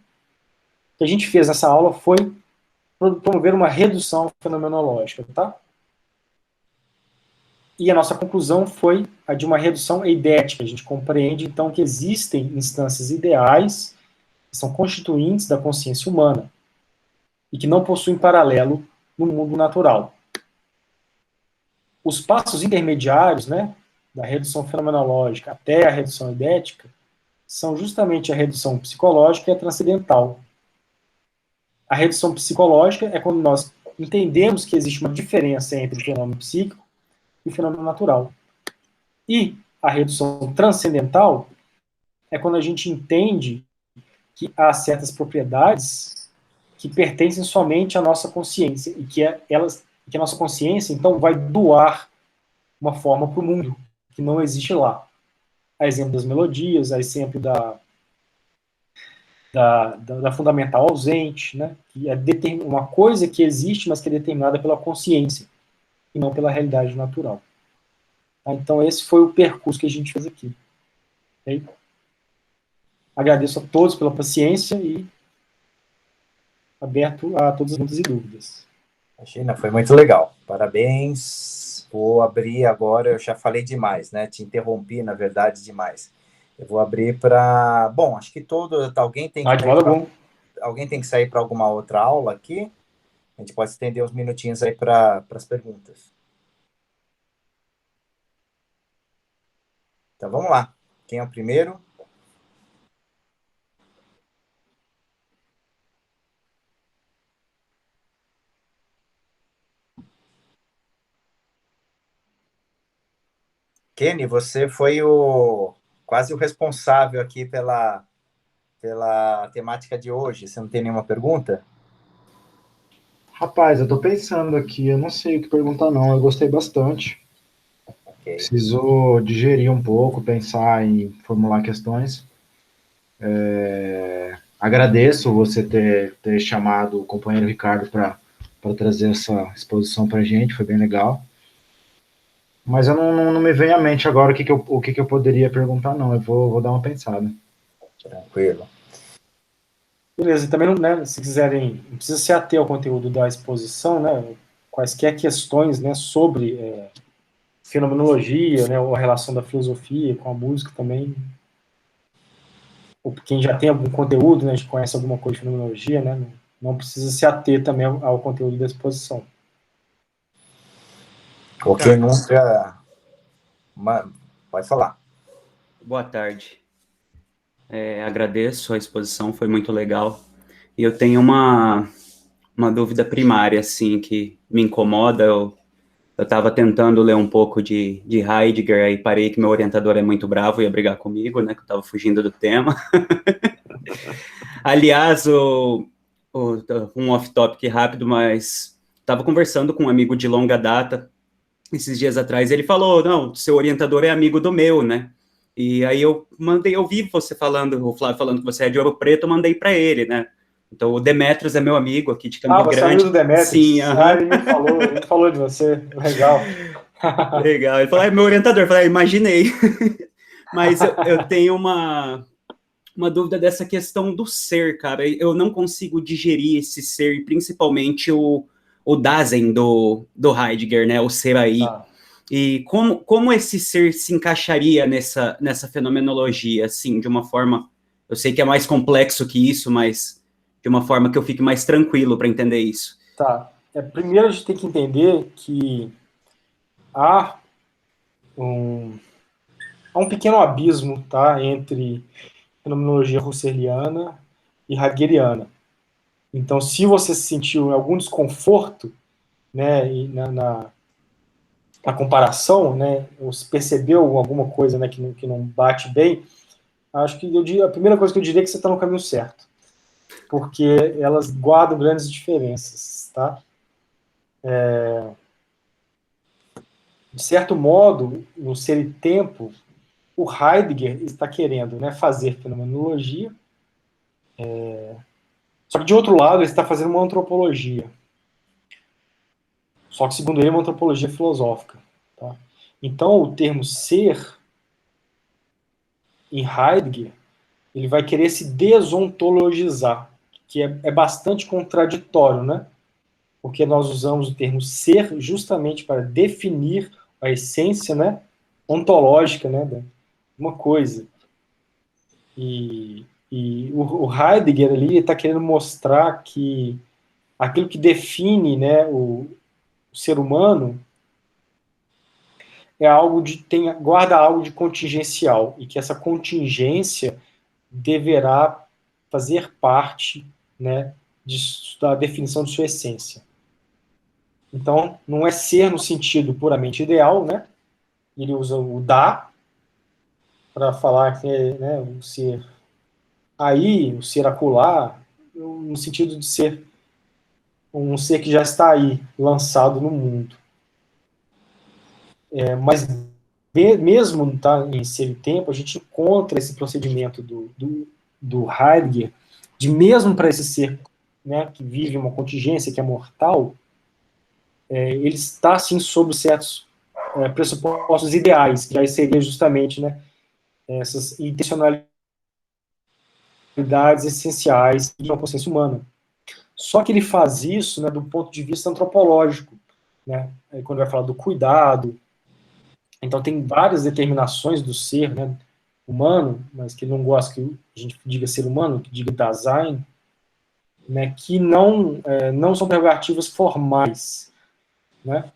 o que a gente fez nessa aula foi promover uma redução fenomenológica, tá? E a nossa conclusão foi a de uma redução eidética. A gente compreende, então, que existem instâncias ideais que são constituintes da consciência humana e que não possuem paralelo no mundo natural. Os passos intermediários, né, da redução fenomenológica até a redução eidética são justamente a redução psicológica e a transcendental. A redução psicológica é quando nós entendemos que existe uma diferença entre o fenômeno psíquico e o fenômeno natural. E a redução transcendental é quando a gente entende que há certas propriedades que pertencem somente à nossa consciência e que a nossa consciência, então, vai doar uma forma para o mundo que não existe lá. A exemplo das melodias, a exemplo da fundamental ausente, né? Que é uma coisa que existe, mas que é determinada pela consciência e não pela realidade natural. Então, esse foi o percurso que a gente fez aqui. Okay? Agradeço a todos pela paciência e aberto a todas as perguntas e dúvidas. Imagina, foi muito legal. Parabéns. Vou abrir agora, eu já falei demais, né? Te interrompi, na verdade, demais. Eu vou abrir para... Bom, acho que alguém tem que alguém tem que sair para alguma outra aula aqui. A gente pode estender uns minutinhos aí para as perguntas. Então, vamos lá. Quem é o primeiro? Kenny, você foi quase o responsável aqui pela temática de hoje. Você não tem nenhuma pergunta? Rapaz, eu tô pensando aqui, eu não sei o que perguntar não, eu gostei bastante. Ok. Preciso digerir um pouco, pensar em formular questões. Agradeço você ter chamado o companheiro Ricardo para trazer essa exposição para a gente, foi bem legal. Mas eu não me vem à mente agora o que eu poderia perguntar, não. Eu vou dar uma pensada. Tranquilo. Beleza, e também, não, né, se quiserem, não precisa se ater ao conteúdo da exposição, né, quaisquer questões, né, sobre fenomenologia, né, ou a relação da filosofia com a música também, ou quem já tem algum conteúdo, né, a gente conhece alguma coisa de fenomenologia, né, não precisa se ater também ao conteúdo da exposição. Ok, nunca... Pode falar. Boa tarde. Agradeço a exposição, foi muito legal. E eu tenho uma dúvida primária, assim, que me incomoda. Eu estava tentando ler um pouco de Heidegger, aí parei que meu orientador é muito bravo e ia brigar comigo, né, que eu estava fugindo do tema. Aliás, um off-topic rápido, mas estava conversando com um amigo de longa data, esses dias atrás, ele falou, não, seu orientador é amigo do meu, né? E aí eu ouvi você falando, o Flávio falando que você é de Ouro Preto, eu mandei para ele, né? Então o Demetrios é meu amigo aqui de Campo Grande. Ah, você é amigo do Demetrios? Sim, ele me falou de você, legal. Legal, ele falou, meu orientador, eu falei, imaginei. Mas eu tenho uma dúvida dessa questão do ser, cara. Eu não consigo digerir esse ser, principalmente o Dasein do Heidegger, né? O ser aí. Ah. E como esse ser se encaixaria nessa fenomenologia, assim, de uma forma... Eu sei que é mais complexo que isso, mas de uma forma que eu fique mais tranquilo para entender isso. Tá. Primeiro a gente tem que entender que há um pequeno abismo, tá, entre fenomenologia husserliana e heideggeriana. Então, se você sentiu algum desconforto, né, na comparação, né, ou se percebeu alguma coisa, né, que não bate bem, acho que a primeira coisa que eu diria é que você está no caminho certo, porque elas guardam grandes diferenças, tá? De certo modo, no Ser e Tempo, o Heidegger está querendo, né, fazer fenomenologia, só que de outro lado ele está fazendo uma antropologia. Só que segundo ele é uma antropologia filosófica. Tá? Então o termo ser, em Heidegger, ele vai querer se desontologizar, que é bastante contraditório, né? Porque nós usamos o termo ser justamente para definir a essência, né, ontológica, né, de uma coisa. E o Heidegger ali está querendo mostrar que aquilo que define, né, o ser humano é algo guarda algo de contingencial, e que essa contingência deverá fazer parte, né, da definição de sua essência. Então, não é ser no sentido puramente ideal, né? Ele usa o da para falar que é, né, o ser aí, o ser acolá, no sentido de ser um ser que já está aí, lançado no mundo. Mas mesmo tá, em Ser e Tempo, a gente encontra esse procedimento do Heidegger, de mesmo para esse ser, né, que vive uma contingência, que é mortal, ele está, sim, sob certos pressupostos ideais, que aí seria justamente, né, essas intencionalidades essenciais de uma consciência humana. Só que ele faz isso, né, do ponto de vista antropológico, né, aí quando vai falar do cuidado. Então tem várias determinações do ser, né, humano, mas que ele não gosta que a gente diga ser humano, que diga Dasein, né, que não são prerrogativas formais, né.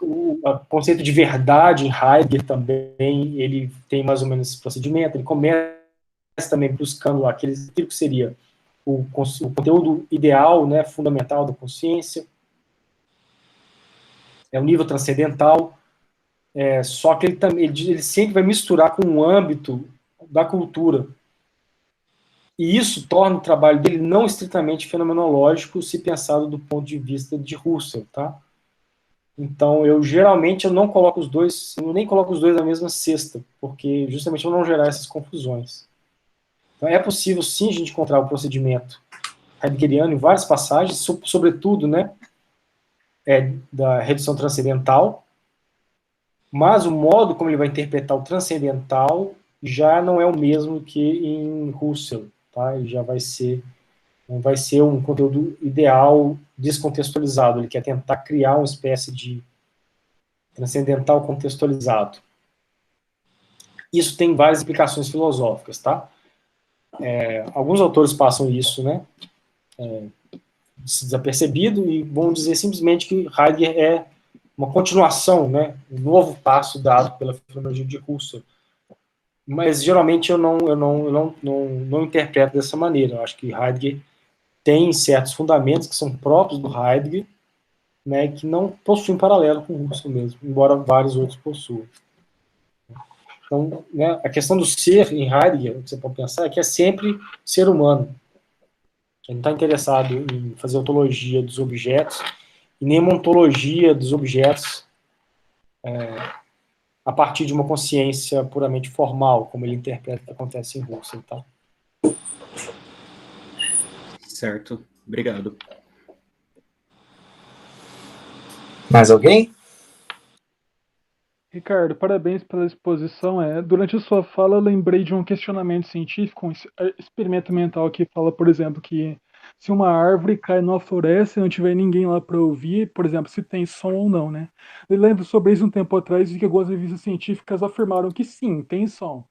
O conceito de verdade em Heidegger também, ele tem mais ou menos esse procedimento, ele começa também buscando aquilo que seria o conteúdo ideal, né, fundamental da consciência, é o nível transcendental, Só que ele sempre vai misturar com o âmbito da cultura. E isso torna o trabalho dele não estritamente fenomenológico, se pensado do ponto de vista de Husserl, tá? Então, geralmente eu não coloco os dois, eu nem coloco os dois na mesma cesta, porque justamente para não gerar essas confusões. Então, é possível sim a gente encontrar o procedimento heideggeriano em várias passagens, sobretudo, né, da redução transcendental, mas o modo como ele vai interpretar o transcendental já não é o mesmo que em Husserl, tá? Ele já não vai ser um conteúdo ideal descontextualizado, ele quer tentar criar uma espécie de transcendental contextualizado. Isso tem várias implicações filosóficas, tá? Alguns autores passam isso, né, desapercebido e vão dizer simplesmente que Heidegger é uma continuação, né, um novo passo dado pela fenomenologia de Husserl. Mas geralmente eu não interpreto dessa maneira. Eu acho que Heidegger tem certos fundamentos que são próprios do Heidegger, né, que não possuem paralelo com o Husserl mesmo, embora vários outros possuam. Então, né, a questão do ser em Heidegger, o que você pode pensar, é que é sempre ser humano. Ele não está interessado em fazer ontologia dos objetos, e nem uma ontologia dos objetos a partir de uma consciência puramente formal, como ele interpreta o que acontece em Husserl. Tá? Certo, obrigado. Mais alguém? Ricardo, parabéns pela exposição. Durante a sua fala, eu lembrei de um questionamento científico, um experimento mental que fala, por exemplo, que se uma árvore cai numa floresta e não tiver ninguém lá para ouvir, por exemplo, se tem som ou não, né? Eu lembro sobre isso um tempo atrás e que algumas revistas científicas afirmaram que sim, tem som.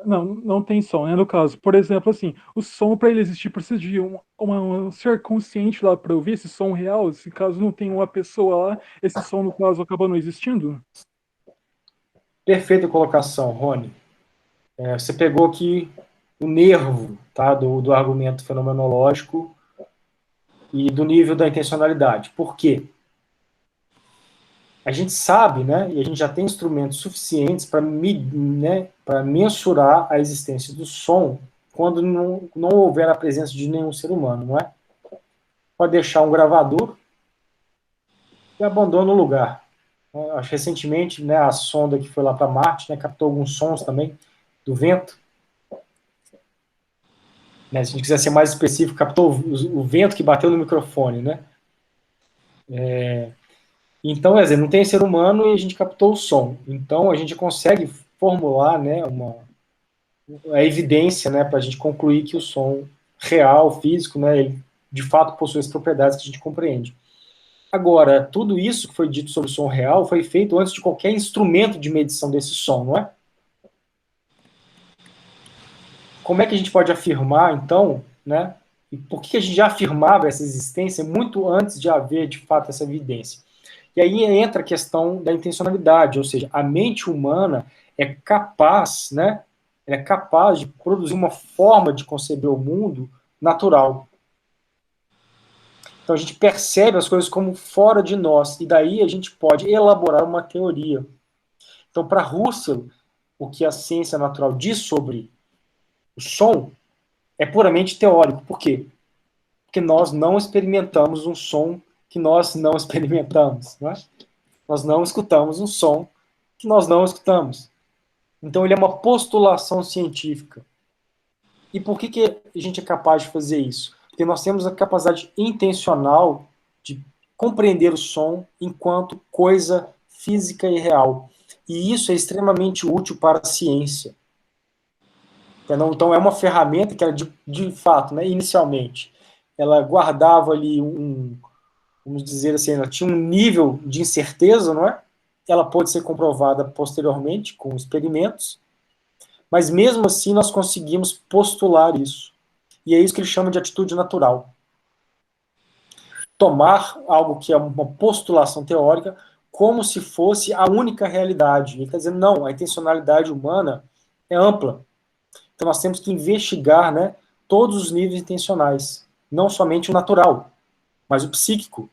Não tem som, né? No caso, por exemplo, assim, o som para ele existir precisa de um ser consciente lá para ouvir esse som real. Se caso não tem uma pessoa lá, esse som, no caso, acaba não existindo? Perfeita colocação, Rony. Você pegou aqui o nervo, tá, do argumento fenomenológico e do nível da intencionalidade. Por quê? A gente sabe, né, e a gente já tem instrumentos suficientes para mensurar a existência do som quando não houver a presença de nenhum ser humano, não é? Pode deixar um gravador e abandona o lugar. Acho que recentemente, né, a sonda que foi lá para Marte, né, captou alguns sons também do vento. Né, se a gente quiser ser mais específico, captou o vento que bateu no microfone, né? Então, quer dizer, não tem ser humano e a gente captou o som. Então, a gente consegue formular, né, a evidência, né, para a gente concluir que o som real, físico, né, ele de fato possui as propriedades que a gente compreende. Agora, tudo isso que foi dito sobre o som real foi feito antes de qualquer instrumento de medição desse som, não é? Como é que a gente pode afirmar, então, né? E por que a gente já afirmava essa existência muito antes de haver, de fato, essa evidência? E aí entra a questão da intencionalidade, ou seja, a mente humana é capaz, né? É capaz de produzir uma forma de conceber o mundo natural. Então a gente percebe as coisas como fora de nós, e daí a gente pode elaborar uma teoria. Então, para Husserl, o que a ciência natural diz sobre o som é puramente teórico. Por quê? Porque nós não experimentamos um som que nós não experimentamos. Não é? Nós não escutamos um som que nós não escutamos. Então ele é uma postulação científica. E por que a gente é capaz de fazer isso? Porque nós temos a capacidade intencional de compreender o som enquanto coisa física e real. E isso é extremamente útil para a ciência. Então é uma ferramenta que ela, de fato, né, inicialmente, ela guardava ali vamos dizer assim, ela tinha um nível de incerteza, não é? Ela pode ser comprovada posteriormente com experimentos, mas mesmo assim nós conseguimos postular isso. E é isso que ele chama de atitude natural. Tomar algo que é uma postulação teórica como se fosse a única realidade. Ele está dizendo, não, a intencionalidade humana é ampla. Então nós temos que investigar, né, todos os níveis intencionais, não somente o natural, mas o psíquico,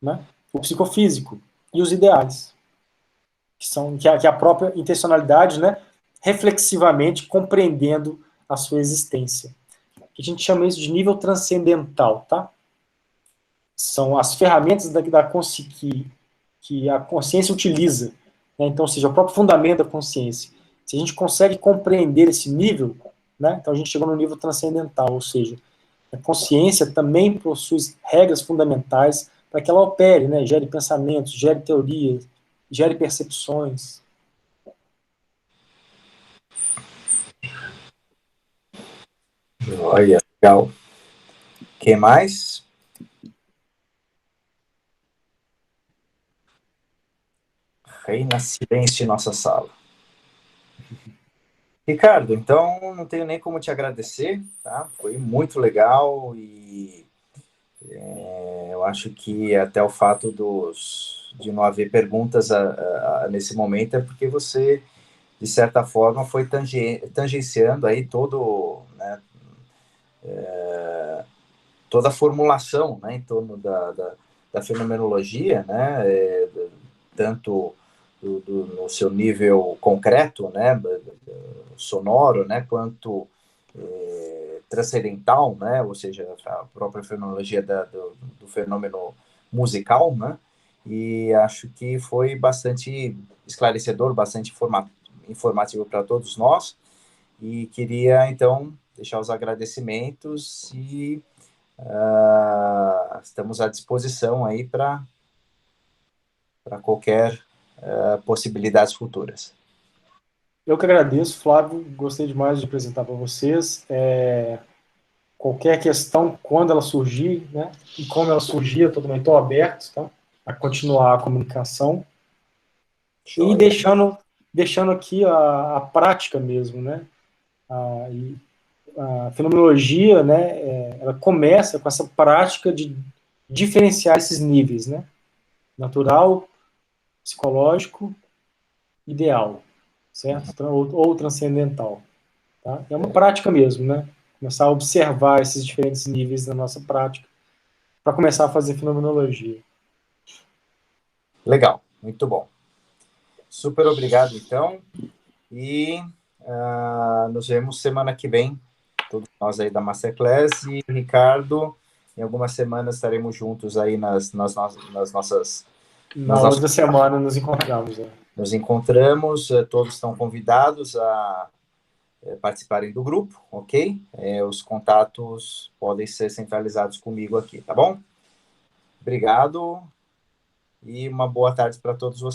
né, o psicofísico e os ideais. que é a própria intencionalidade, né, reflexivamente compreendendo a sua existência. A gente chama isso de nível transcendental, tá? São as ferramentas que a consciência utiliza, né? Então, ou seja, o próprio fundamento da consciência. Se a gente consegue compreender esse nível, né, então a gente chegou no nível transcendental, ou seja, a consciência também possui regras fundamentais para que ela opere, né, gere pensamentos, gere teorias, gere percepções. Olha, legal. Quem mais? Reina silêncio em nossa sala. Ricardo, então não tenho nem como te agradecer, tá? Foi muito legal e eu acho que até o fato de não haver perguntas nesse momento é porque você, de certa forma, foi tangenciando aí né, toda a formulação, né, em torno da fenomenologia, né, tanto no seu nível concreto, né, sonoro, né, quanto transcendental, né, ou seja, a própria fenomenologia do fenômeno musical, né, e acho que foi bastante esclarecedor, bastante informativo para todos nós, e queria, então, deixar os agradecimentos e estamos à disposição aí para qualquer possibilidades futuras. Eu que agradeço, Flávio, gostei demais de apresentar para vocês. Qualquer questão, quando ela surgir, né, e como ela surgir, eu também estou aberto, tá, a continuar a comunicação. E deixando aqui a prática mesmo, né, a fenomenologia, né, ela começa com essa prática de diferenciar esses níveis, né, natural, psicológico, ideal, certo? Ou transcendental. Tá? É uma prática mesmo, né? Começar a observar esses diferentes níveis da nossa prática para começar a fazer fenomenologia. Legal, muito bom. Super obrigado, então, e nos vemos semana que vem, todos nós aí da Masterclass, e Ricardo, em algumas semanas estaremos juntos aí nas nossas... Na outra semana nos encontramos. Né? Nos encontramos, todos estão convidados a participarem do grupo, ok? Os contatos podem ser centralizados comigo aqui, tá bom? Obrigado e uma boa tarde para todos vocês.